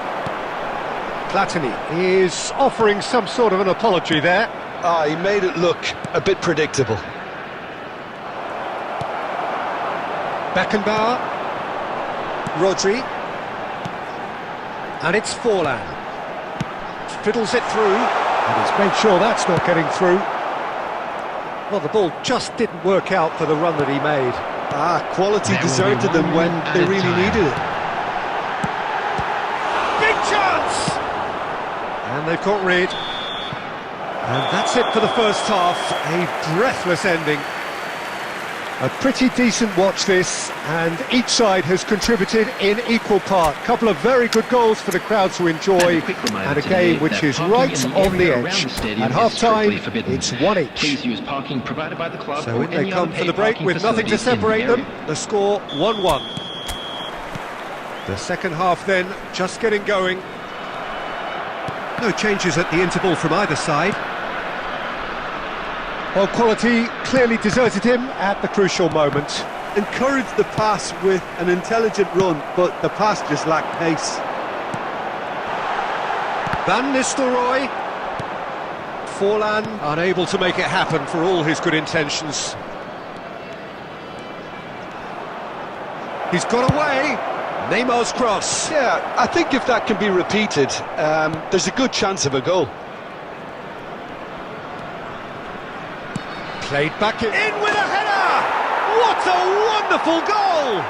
Platini is offering some sort of an apology there. He made it look a bit predictable. Beckenbauer. Rodri. And it's Forlan. Fiddles it through, and he's made sure that's not getting through. Well, the ball just didn't work out for the run that he made. Quality There will be deserted 1 them when minute they added really time. needed it. Big chance! And they've caught Reed. And that's it for the first half. A breathless ending. A pretty decent watch this, and each side has contributed in equal part. Couple of very good goals for the crowd to enjoy, and a game which is right on the edge. At half-time, it's 1 each. Please use parking provided by the club. So or in they any come other for the paid break parking with nothing to facilities in the separate them. area. The score 1-1. The second half then just getting going. No changes at the interval from either side. Well, quality clearly deserted him at the crucial moment. Encouraged the pass with an intelligent run, but the pass just lacked pace. Van Nistelrooy. Forlan unable to make it happen for all his good intentions. He's got away. Neymar's cross. Yeah, I think if that can be repeated, there's a good chance of a goal. Played back in with a header! What a wonderful goal!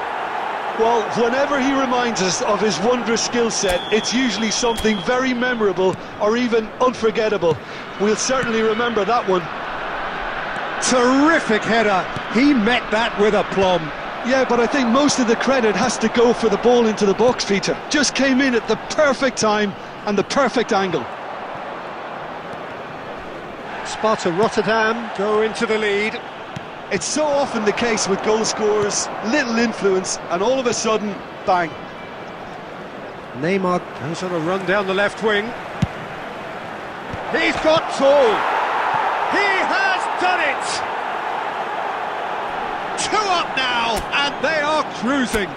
Well, whenever he reminds us of his wondrous skill set, it's usually something very memorable or even unforgettable. We'll certainly remember that one. Terrific header. He met that with aplomb. Yeah, but I think most of the credit has to go for the ball into the box, Peter. Just came in at the perfect time and the perfect angle. Sparta Rotterdam go into the lead. It's so often the case with goal scorers, little influence, and all of a sudden, bang. Neymar goes on a run down the left wing. He's got tall. He has done it. 2 up now, and they are cruising.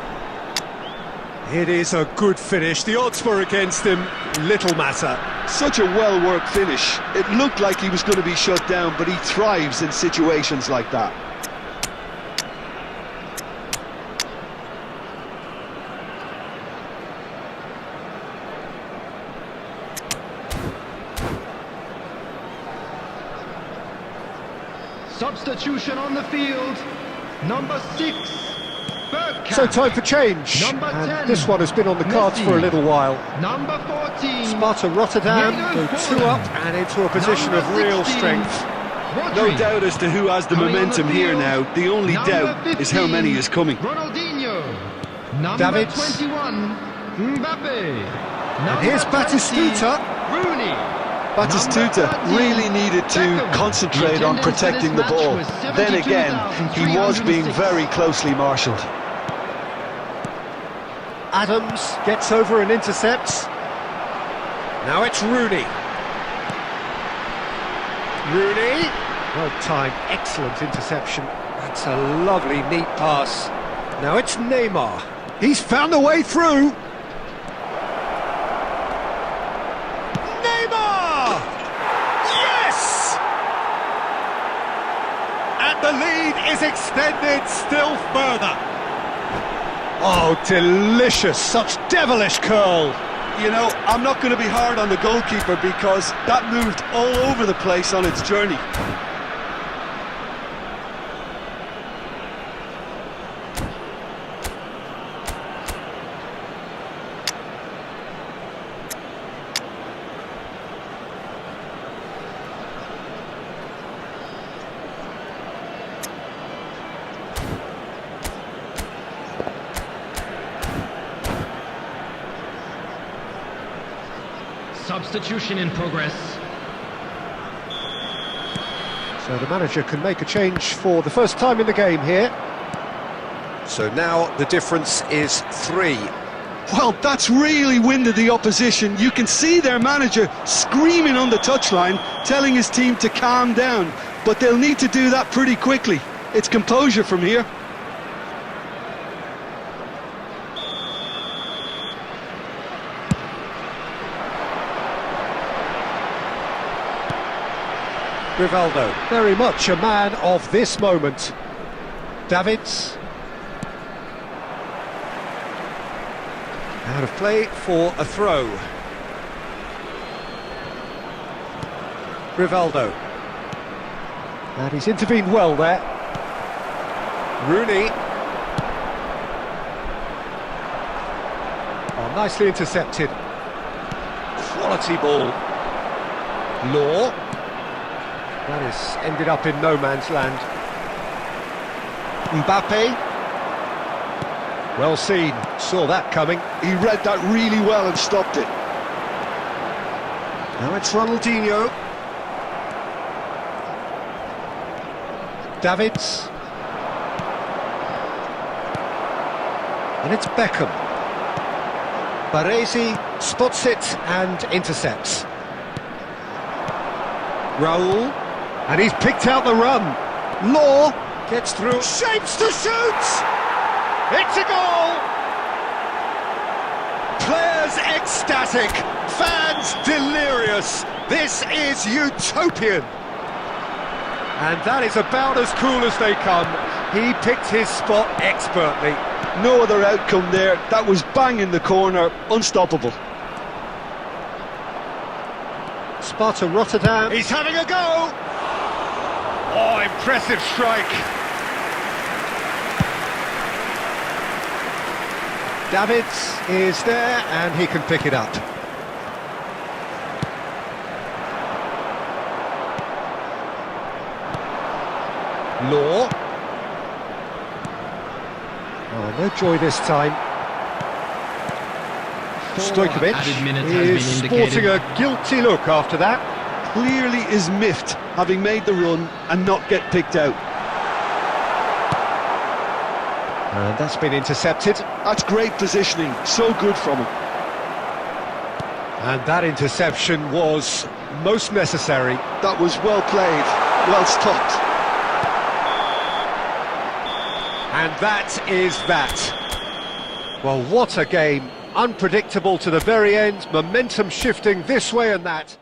It is a good finish. The odds were against him. Little matter. Such a well-worked finish. It looked like he was going to be shut down, but he thrives in situations like that. Substitution on the field. Number 6. Bergkamp. So time for change. Number 10, And this one has been on the cards Messi. for a little while. Number 14. Sparta Rotterdam go 2 up and into a position of Number real 16. strength. No Rodri. doubt as to who has the Coming on momentum the here field, now. The only number doubt is how 15, many is coming. Ronaldinho. Number Davids. 21. Mbappe. And here's Number 20, Batistuta. Rooney. Batistuta Number 13, really needed to Beckham. concentrate on The attendance for protecting the this ball. match was Then again, he was being 72,306. very closely marshalled. Adams gets over and intercepts. Now it's Rooney. Rooney. Well timed, excellent interception. That's a lovely, neat pass. Now it's Neymar. He's found a way through. Neymar! Yes! And the lead is extended still further. Oh, delicious, such devilish curl. You know, I'm not going to be hard on the goalkeeper because that moved all over the place on its journey. Substitution in progress. So the manager can make a change for the first time in the game here. So now the difference is 3. Well, that's really winded the opposition. You can see their manager screaming on the touchline, telling his team to calm down. But they'll need to do that pretty quickly. It's composure from here. Rivaldo, very much a man of this moment. Davids. Out of play for a throw. Rivaldo. And he's intervened well there. Rooney. Oh, nicely intercepted. Quality ball. Law. That has ended up in no man's land. Mbappe. Well seen, saw that coming. He read that really well and stopped it. Now it's Ronaldinho. Davids. And it's Beckham. Baresi spots it and intercepts. Raul. And he's picked out the run. Law gets through. Shapes to shoot! It's a goal! Players ecstatic, fans delirious. This is utopian. And that is about as cool as they come. He picked his spot expertly. No other outcome there. That was bang in the corner, unstoppable. Sparta Rotterdam. He's having a go! Oh, impressive strike. Davids is there and he can pick it up. Law. Oh, no joy this time. Stojkovic is sporting a guilty look after that. Clearly is miffed, having made the run and not get picked out. And that's been intercepted. That's great positioning, so good from him. And that interception was most necessary. That was well played, well stopped. And that is that. Well, what a game. Unpredictable to the very end, momentum shifting this way and that.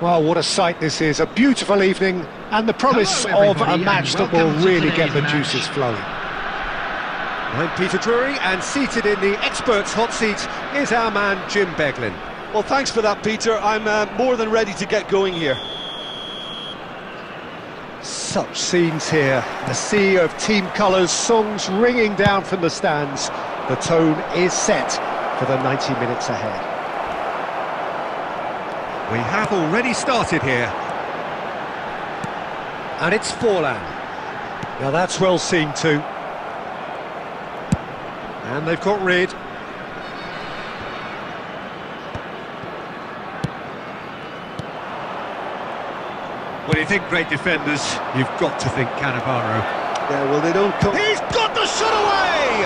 Well, what a sight this is, a beautiful evening, and the promise Hello, of a everybody, match and that will welcome to really get the today's juices match. flowing. I'm Peter Drury, and seated in the experts' hot seat is our man Jim Beglin. Well, thanks for that, Peter. I'm more than ready to get going here. Such scenes here, a sea of team colours, songs ringing down from the stands. The tone is set for the 90 minutes ahead. We have already started here. And it's Forlan. Now that's well seen too. And they've got rid. When you think great defenders, you've got to think Cannavaro. Yeah, well, they don't come... He's got the shot away!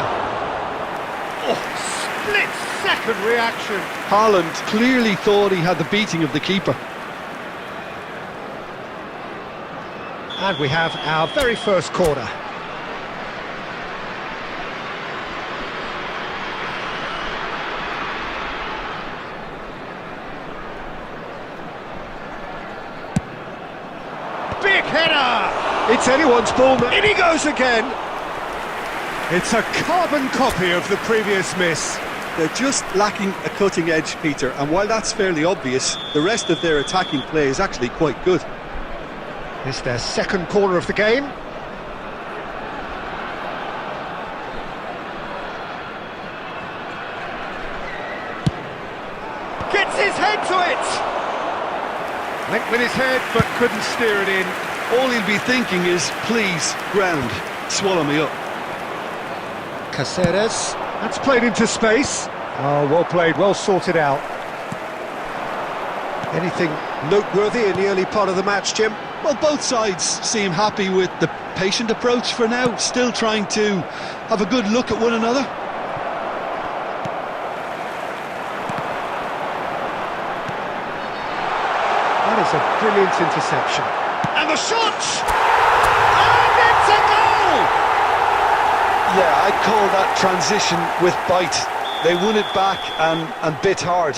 Oh, split-second reaction. Haaland clearly thought he had the beating of the keeper. And we have our very first corner. Big header! It's anyone's ball, in he goes again! It's a carbon copy of the previous miss. They're just lacking a cutting edge, Peter, and while that's fairly obvious, the rest of their attacking play is actually quite good. It's their second corner of the game. Gets his head to it! Went with his head, but couldn't steer it in. All he'll be thinking is, please, ground, swallow me up. Caceres, that's played into space. Oh, well played, well sorted out. Anything noteworthy in the early part of the match, Jim? Well, both sides seem happy with the patient approach for now, still trying to have a good look at one another. That is a brilliant interception. And the shot! And it's a goal! Yeah, I'd call that transition with bite. They won it back and bit hard.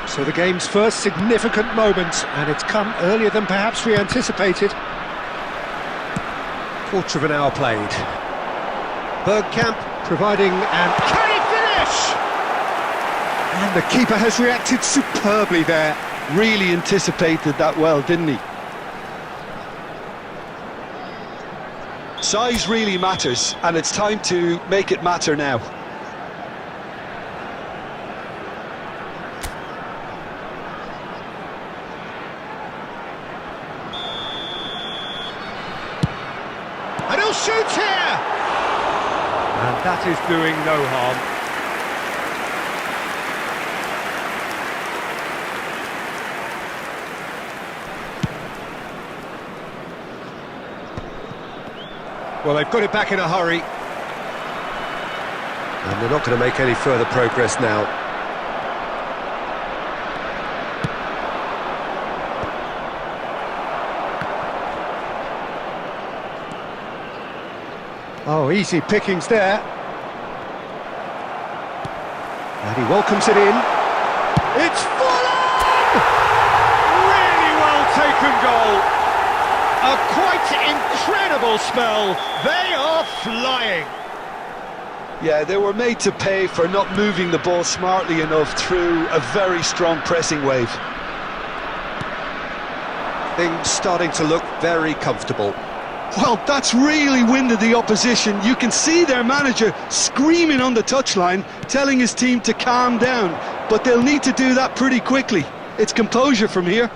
So the game's first significant moment, and it's come earlier than perhaps we anticipated. Quarter of an hour played. Bergkamp providing an... Can he finish? And the keeper has reacted superbly there. Really anticipated that well, didn't he? Size really matters, and it's time to make it matter now. And he'll shoot here! And that is doing no harm. Well, they've got it back in a hurry. And they're not going to make any further progress now. Oh, easy pickings there. And he welcomes it in. It's Forlan! Really well taken goal. A quite incredible spell. They are flying. Yeah, they were made to pay for not moving the ball smartly enough through a very strong pressing wave. Things starting to look very comfortable. Well, that's really winded the opposition. You can see their manager screaming on the touchline, telling his team to calm down, but they'll need to do that pretty quickly. It's composure from here.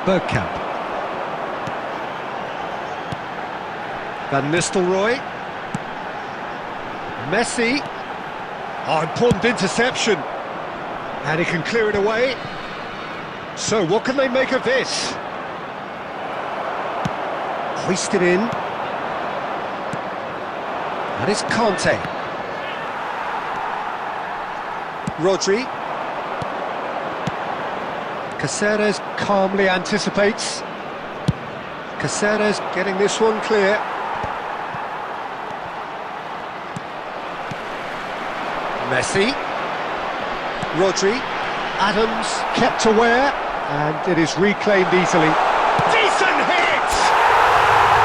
Bergkamp. Van Nistelrooy. Messi. Oh, important interception. And he can clear it away. So what can they make of this? Hoisted in. And it's Conte. Rodri. Caceres calmly anticipates. Caceres getting this one clear. Messi. Rodri. Adams kept aware, and it is reclaimed easily. Decent hit!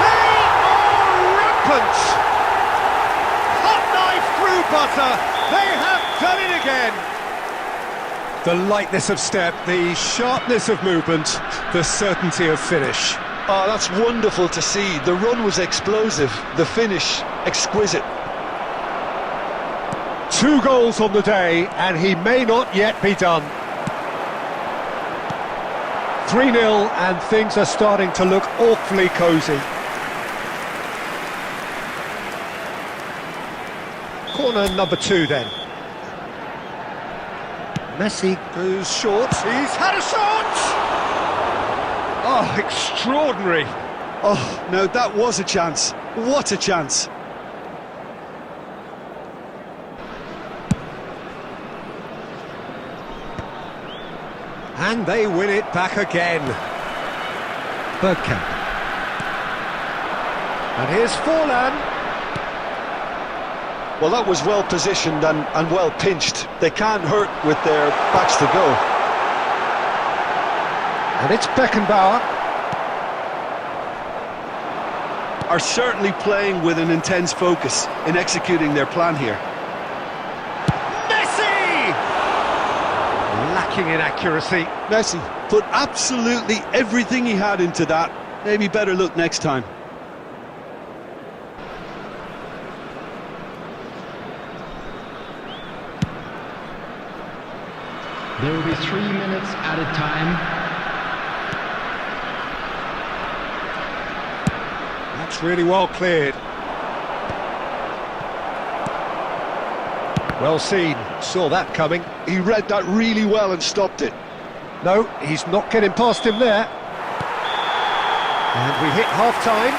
They are rampant! Hot knife through butter, they have done it again! The lightness of step, the sharpness of movement, the certainty of finish. Oh, that's wonderful to see. The run was explosive, the finish exquisite. 2 goals on the day, and he may not yet be done. 3-0, and things are starting to look awfully cosy. Corner number 2 then. Messi goes short. He's had a shot! Oh, extraordinary. Oh, no, that was a chance. What a chance. And they win it back again. Bergkamp. And here's Forlan. Well, that was well positioned and well pinched. They can't hurt with their backs to go. And it's Beckenbauer. Are certainly playing with an intense focus in executing their plan here. Lacking in accuracy. Messi put absolutely everything he had into that. Maybe better look next time. There will be 3 minutes added time. That's really well cleared. Well seen, saw that coming. He read that really well and stopped it. No, he's not getting past him there. And we hit half-time.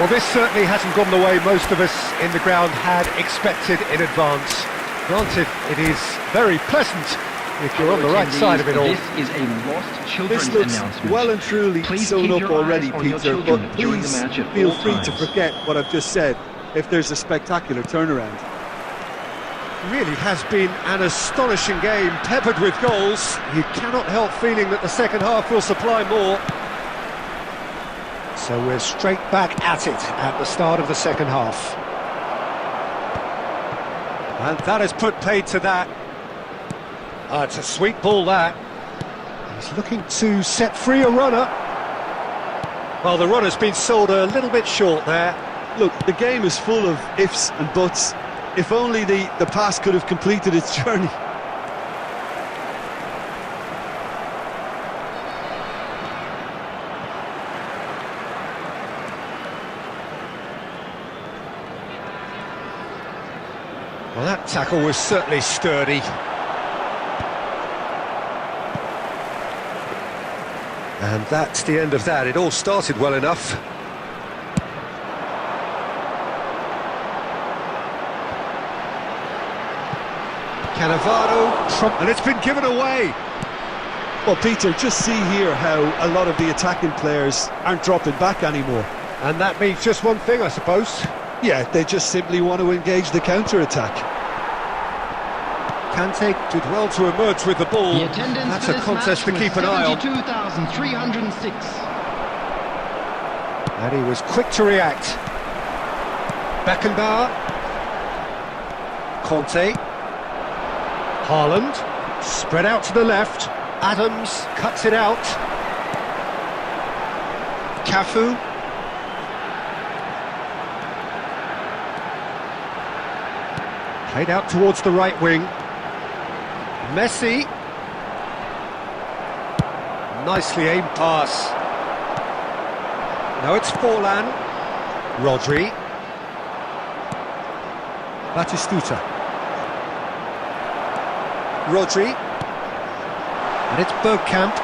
Well, this certainly hasn't gone the way most of us in the ground had expected in advance. Granted, it is very pleasant if you're on the right side of it all. This is a lost children's This looks announcement. well and truly Please sewn keep up your eyes already, on your Peter, children but during the please match at feel all free to times. forget what I've just said if there's a spectacular turnaround. Really has been an astonishing game, peppered with goals. You cannot help feeling that the second half will supply more. So we're straight back at it at the start of the second half. And that has put paid to that. Oh, it's a sweet ball, that. He's looking to set free a runner. Well, the runner's been sold a little bit short there. Look, the game is full of ifs and buts. If only the pass could have completed its journey. Well, that tackle was certainly sturdy. And that's the end of that. It all started well enough. Cannavaro, and it's been given away. Well, Peter, just see here how a lot of the attacking players aren't dropping back anymore. And that means just one thing, I suppose. Yeah, they just simply want to engage the counter-attack. Kante did well to emerge with the ball. The attendance That's for a this contest to match keep was an eye on. 72,306. And he was quick to react. Beckenbauer. Conte. Haaland. Spread out to the left. Adams cuts it out. Cafu. Played out towards the right wing. Messi. Nicely aimed pass. Now it's Forlan. Rodri. Batistuta. Rodri. And it's Bergkamp.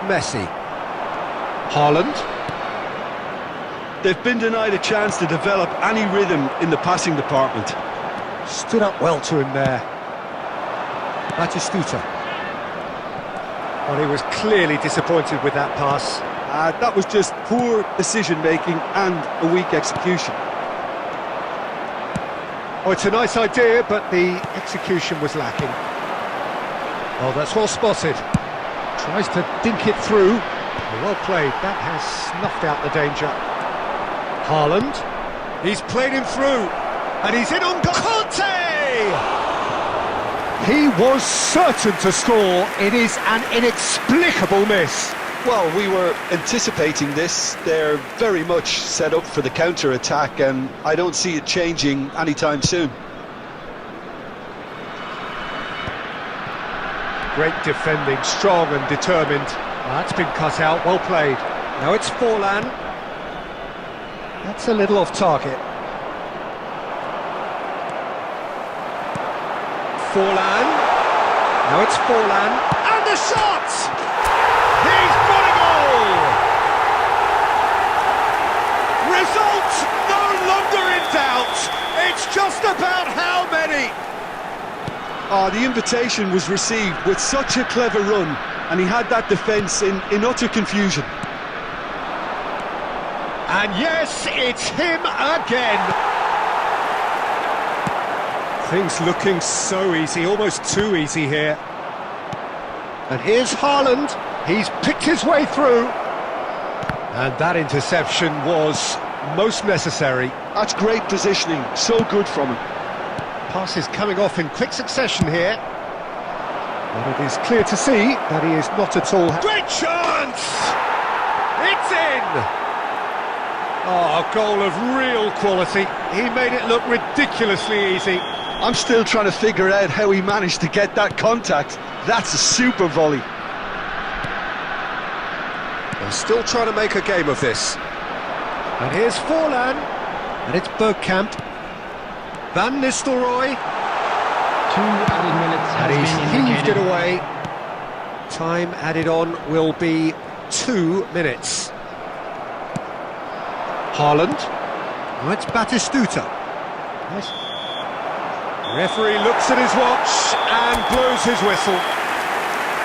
Messi. Haaland. They've been denied a chance to develop any rhythm in the passing department. Stood up well to him there. Batistuta. Well, he was clearly disappointed with that pass. That was just poor decision-making and a weak execution. Oh, it's a nice idea, but the execution was lacking. Oh, that's well spotted. Tries to dink it through. Well played. That has snuffed out the danger. Haaland. He's played him through. And he's in on Conte! He was certain to score. It is an inexplicable miss. Well, we were anticipating this. They're very much set up for the counter-attack, and I don't see it changing anytime soon. Great defending, strong and determined. That's been cut out, well played. Now it's Forlan. That's a little off target. Forlan. Now it's Forlan. And the shot! He's got a goal! Result no longer in doubt. It's just about how many. The invitation was received with such a clever run, and he had that defence in utter confusion. And yes, it's him again. Things looking so easy, almost too easy here. And here's Haaland. He's picked his way through. And that interception was most necessary. That's great positioning, so good from him. Passes coming off in quick succession here. But it is clear to see that he is not at all... Great chance! It's in! Oh, a goal of real quality. He made it look ridiculously easy. I'm still trying to figure out how he managed to get that contact. That's a super volley. They're still trying to make a game of this. And here's Forlan. And it's Bergkamp. Van Nistelrooy. 2 added minutes And has he's been heaved it indicated. away. Time added on will be 2 minutes. Haaland. Oh, it's Batistuta. Nice. Referee looks at his watch and blows his whistle.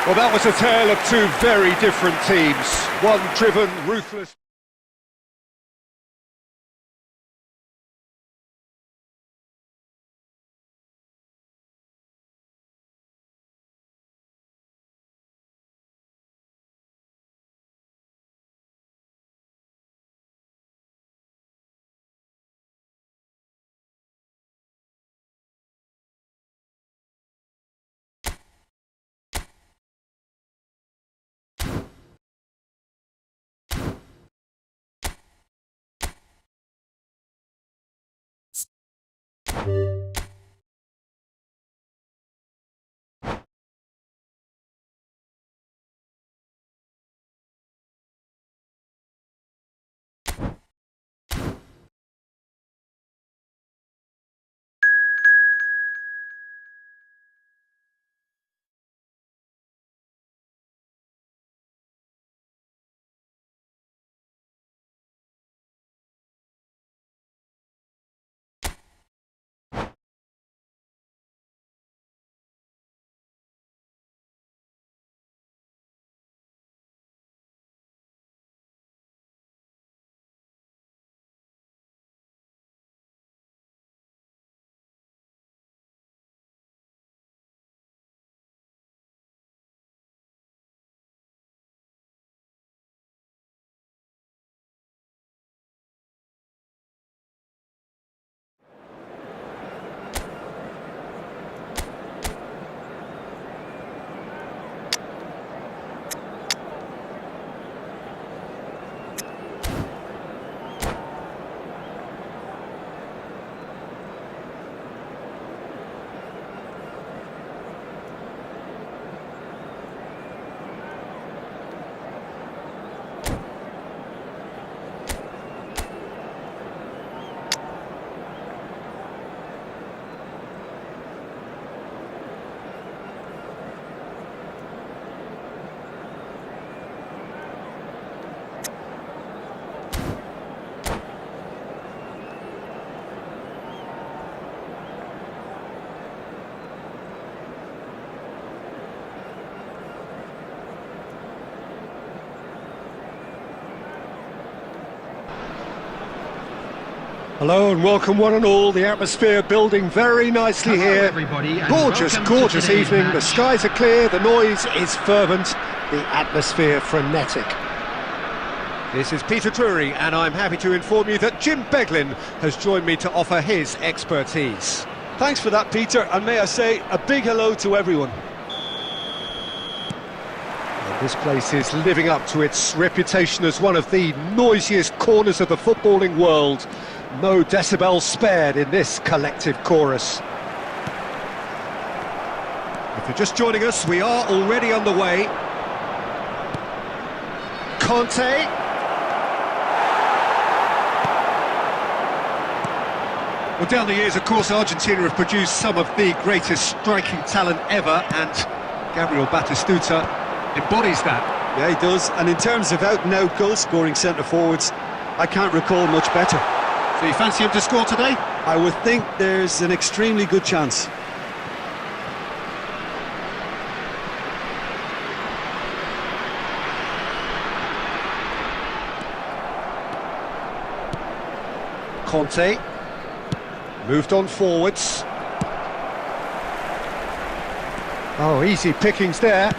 Well, that was a tale of two very different teams. One driven, ruthless. Hello and welcome one and all. The atmosphere building very nicely here. Everybody, and Gorgeous, welcome to gorgeous today's evening. match. The skies are clear, the noise is fervent, the atmosphere frenetic. This is Peter Drury, and I'm happy to inform you that Jim Beglin has joined me to offer his expertise. Thanks for that, Peter, and may I say a big hello to everyone. This place is living up to its reputation as one of the noisiest corners of the footballing world. No decibels spared in this collective chorus. If you're just joining us, we are already underway. Conte. Well, down the years, of course, Argentina have produced some of the greatest striking talent ever, and Gabriel Batistuta embodies that. Yeah, he does. And in terms of out-and-out goal-scoring centre-forwards, I can't recall much better. So you fancy him to score today? I would think there's an extremely good chance. Conte moved on forwards. Oh, easy pickings there.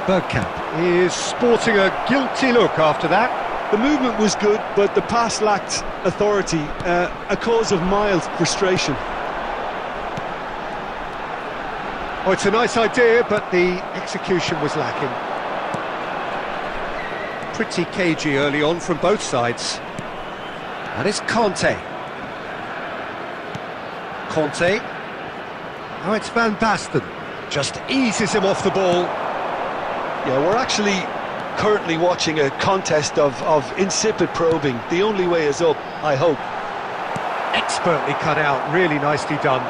Bergkamp is sporting a guilty look after that. The movement was good, but the pass lacked authority, a cause of mild frustration. Oh, it's a nice idea, but the execution was lacking. Pretty cagey early on from both sides. And it's Conte. Conte. Now it's Van Basten. Just eases him off the ball. Yeah, we're actually currently watching a contest of insipid probing. The only way is up, I hope. Expertly cut out, really nicely done.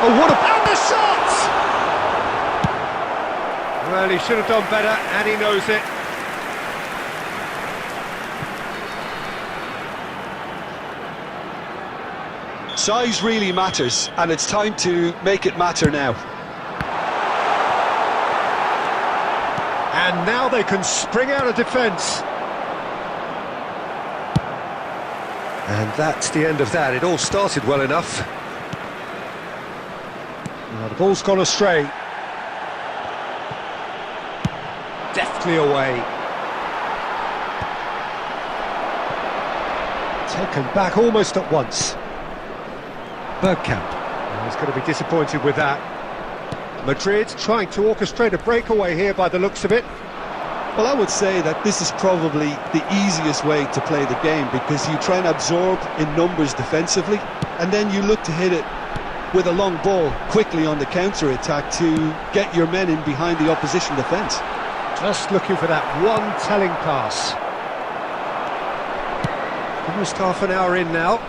Oh, what a... And the shot! Well, he should have done better, and he knows it. Size really matters, and it's time to make it matter now. And now they can spring out of defence. And that's the end of that. It all started well enough. Now the ball's gone astray. Deftly away. Taken back almost at once. Bergkamp. Oh, he's going to be disappointed with that. Madrid trying to orchestrate a breakaway here by the looks of it. Well, I would say that this is probably the easiest way to play the game, because you try and absorb in numbers defensively, and then you look to hit it with a long ball quickly on the counter-attack to get your men in behind the opposition defence. Just looking for that one telling pass. Almost half an hour in now.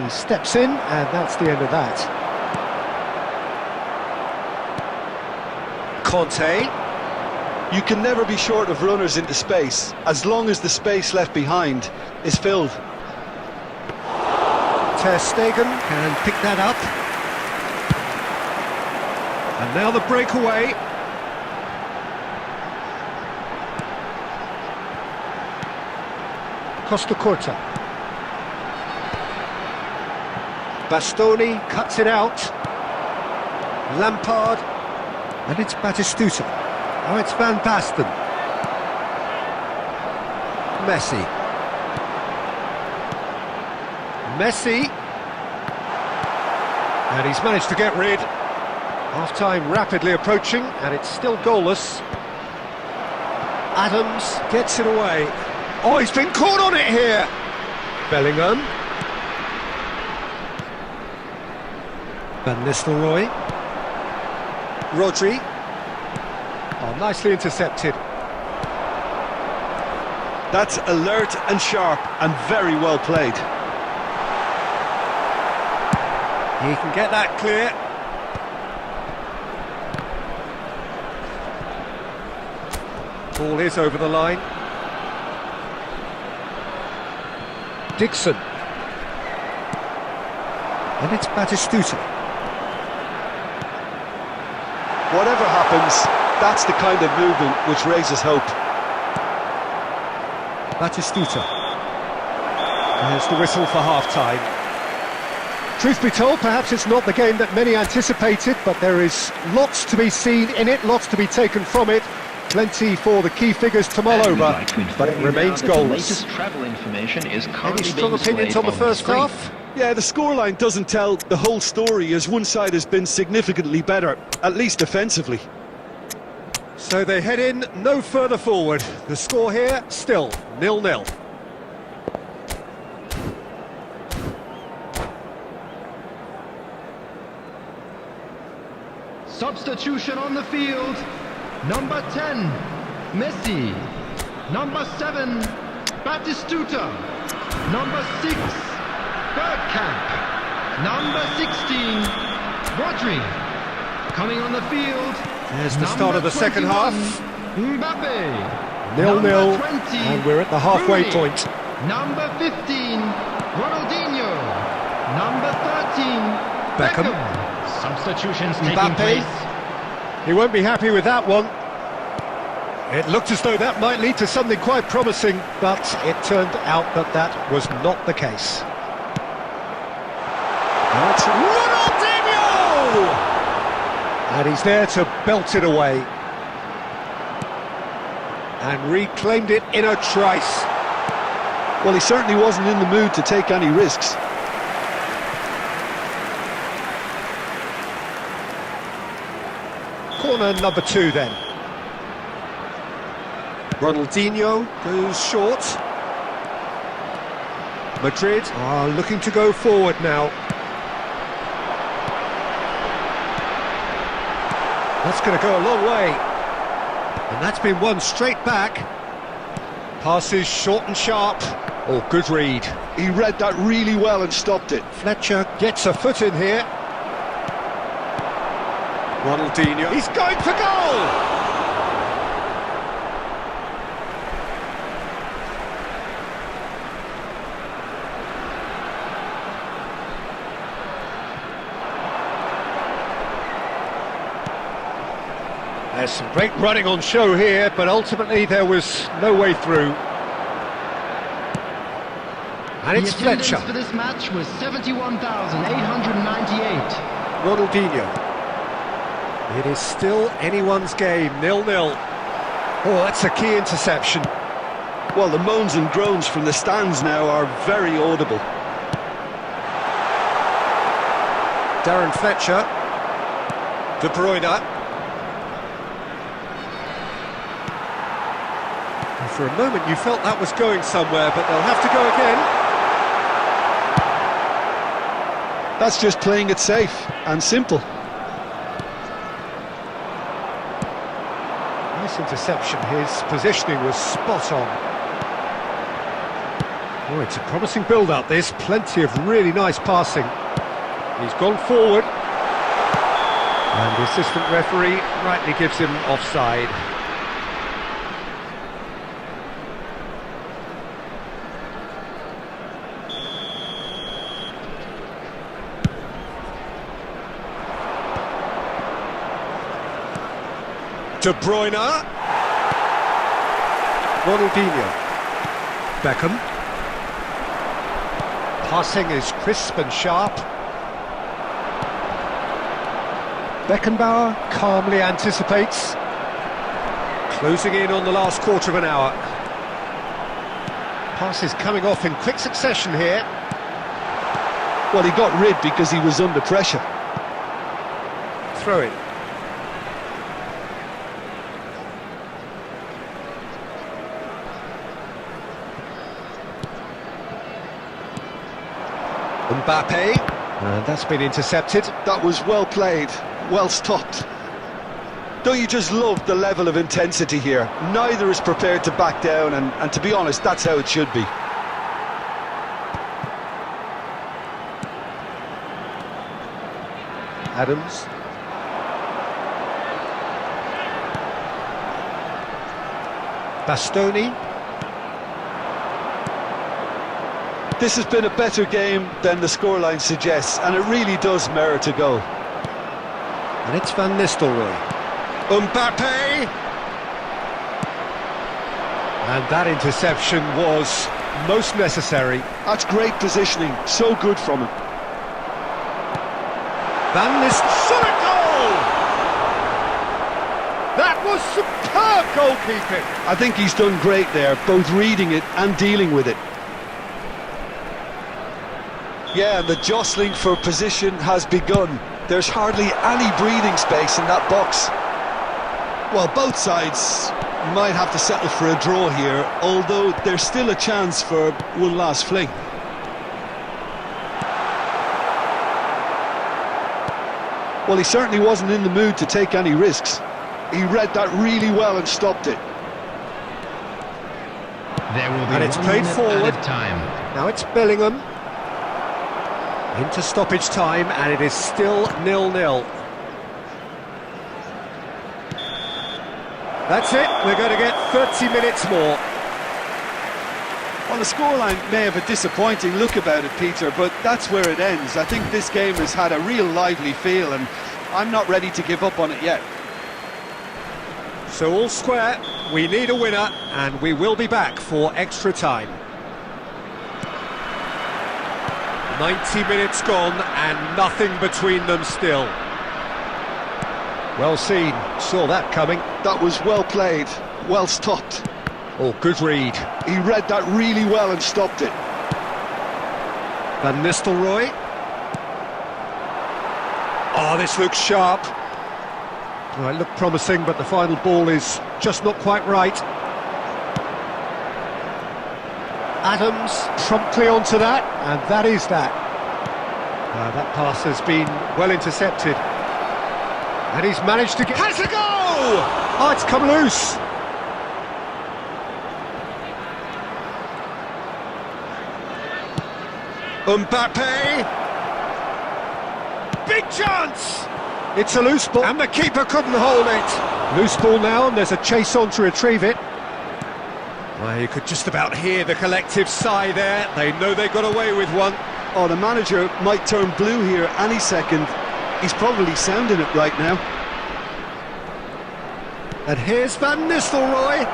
He steps in, and that's the end of that. Conte. You can never be short of runners into space, as long as the space left behind is filled. Ter Stegen can pick that up. And now the breakaway. Costa Curta. Bastoni cuts it out. Lampard. And it's Batistuta. Now it's Van Basten. Messi. Messi. And he's managed to get rid. Half-time rapidly approaching, and it's still goalless. Adams gets it away. Oh, he's been caught on it here. Bellingham. Van Nistelrooy. Rodri. Oh, nicely intercepted. That's alert and sharp and very well played. He can get that clear. Ball is over the line. Dixon. And it's Batistuta. Whatever happens, that's the kind of movement which raises hope. Batistuta. There's the whistle for half-time. Truth be told, perhaps it's not the game that many anticipated, but there is lots to be seen in it, lots to be taken from it. Plenty for the key figures to mull over, but it remains goalless. The latest travel information is Any strong opinions on the first half? Yeah, the scoreline doesn't tell the whole story, as one side has been significantly better, at least defensively. So they head in no further forward. The score here, still 0-0. Substitution on the field. Number 10, Messi. Number 7, Batistuta. Number 6, Bergkamp. Number 16, Rodri. Coming on the field. There's the start of the second half. Mbappe. 0-0, and we're at the halfway point. Number 15, Ronaldinho. Number 13, Beckham. Substitutions taking Mbappe. place. He won't be happy with that one. It looked as though that might lead to something quite promising, but it turned out that that was not the case. That's Ronaldinho! And he's there to belt it away. And reclaimed it in a trice. Well, he certainly wasn't in the mood to take any risks. Corner number 2 then. Ronaldinho goes short. Madrid are looking to go forward now. That's going to go a long way. And that's been won straight back. Passes short and sharp. Oh, good read. He read that really well and stopped it. Fletcher gets a foot in here. Ronaldinho, he's going for goal! There's some great running on show here, but ultimately there was no way through. And it's Fletcher. The attendance for this match was 71,898. Ronaldinho. It is still anyone's game, 0-0. Oh, that's a key interception. Well, the moans and groans from the stands now are very audible. Darren Fletcher. De Bruyne. And for a moment you felt that was going somewhere, but they'll have to go again. That's just playing it safe and simple. Nice interception, his positioning was spot on. Oh, it's a promising build-up, this, plenty of really nice passing. He's gone forward. And the assistant referee rightly gives him offside. De Bruyne. Ronaldinho. Beckham. Passing is crisp and sharp. Beckenbauer calmly anticipates. Closing in on the last quarter of an hour. Passes coming off in quick succession here. Well, he got rid because he was under pressure. Throw it. Mbappe, and that's been intercepted. That was well played, well stopped. Don't you just love the level of intensity here? Neither is prepared to back down, and to be honest, that's how it should be. Adams. Bastoni. This has been a better game than the scoreline suggests, and it really does merit a goal. And it's Van Nistelrooy. Mbappe! And that interception was most necessary. That's great positioning, so good from him. Van Nistelrooy goal! That was superb goalkeeping. I think he's done great there, both reading it and dealing with it. Yeah, and the jostling for position has begun. There's hardly any breathing space in that box. Well, both sides might have to settle for a draw here, although there's still a chance for one last fling. Well, he certainly wasn't in the mood to take any risks. He read that really well and stopped it. There will be And it's 1 played minute forward. added time. Now it's Bellingham. Into stoppage time, and it is still 0-0. That's it, we're going to get 30 minutes more. Well, the scoreline may have a disappointing look about it, Peter, but that's where it ends. I think this game has had a real lively feel, and I'm not ready to give up on it yet. So all square, we need a winner, and we will be back for extra time. 90 minutes gone, and nothing between them still. Well seen, saw that coming. That was well played, well stopped. Oh, good read. He read that really well and stopped it. Van Nistelrooy. Oh, this looks sharp. Well, it looked promising, but the final ball is just not quite right. Adams promptly onto that, and that is that. That pass has been well intercepted. And he's managed to get... Has a goal! Oh, it's come loose. Mbappe! Big chance! It's a loose ball, and the keeper couldn't hold it. Loose ball now, and there's a chase on to retrieve it. Well, you could just about hear the collective sigh there. They know they got away with one. Oh, the manager might turn blue here any second. He's probably sounding it right now. And here's Van Nistelrooy.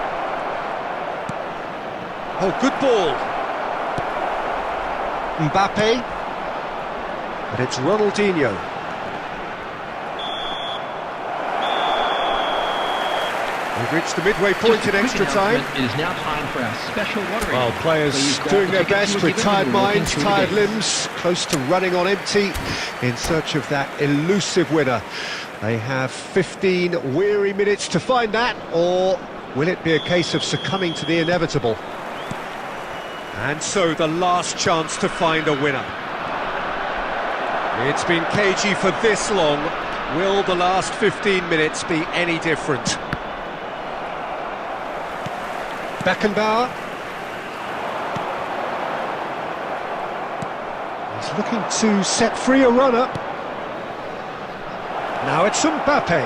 Oh, good ball. Mbappe. But it's Ronaldinho. We've reached the midway point in extra time. It is now time for our special watering. Well, players doing their best with tired minds, tired limbs, close to running on empty in search of that elusive winner. They have 15 weary minutes to find that, or will it be a case of succumbing to the inevitable? And so the last chance to find a winner. It's been cagey for this long. Will the last 15 minutes be any different? Beckenbauer. He's looking to set free a runner. Now it's Mbappe.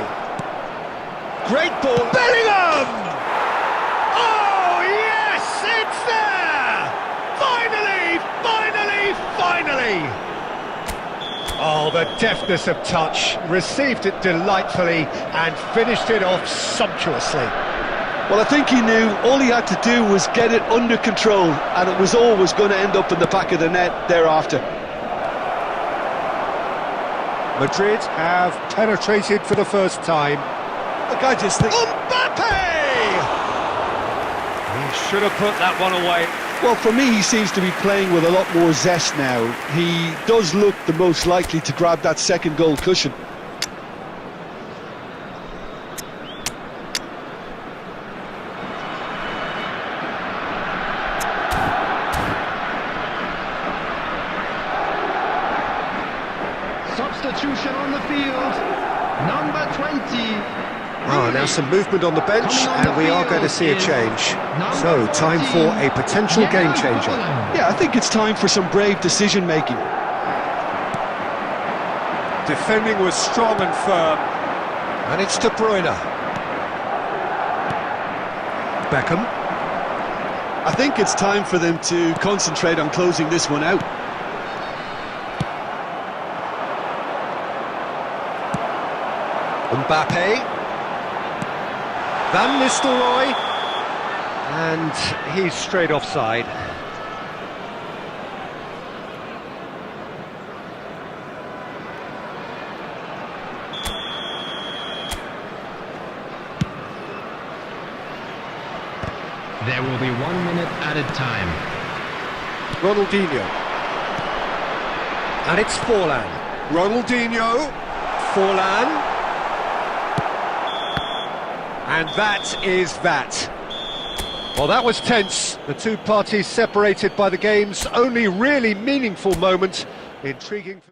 Great ball. Bellingham! Oh, yes! It's there! Finally! Finally! Finally! Oh, the deftness of touch. Received it delightfully and finished it off sumptuously. Well, I think he knew all he had to do was get it under control, and it was always going to end up in the back of the net thereafter. Madrid have penetrated for the first time. Look, I just think... Mbappe! He should have put that one away. Well, for me, he seems to be playing with a lot more zest now. He does look the most likely to grab that second goal cushion. Substitution on the field, number 20. Oh, now some movement on the bench, and we are going to see a change. So, time for a potential game changer. Yeah, I think it's time for some brave decision-making. Defending was strong and firm. And it's De Bruyne. Beckham. I think it's time for them to concentrate on closing this one out. Mbappe. Van Nistelrooy. And he's straight offside. There will be 1 minute added time. Ronaldinho. And it's Forlan. Ronaldinho. Forlan. And that is that. Well, that was tense. The two parties separated by the game's only really meaningful moment. Intriguing.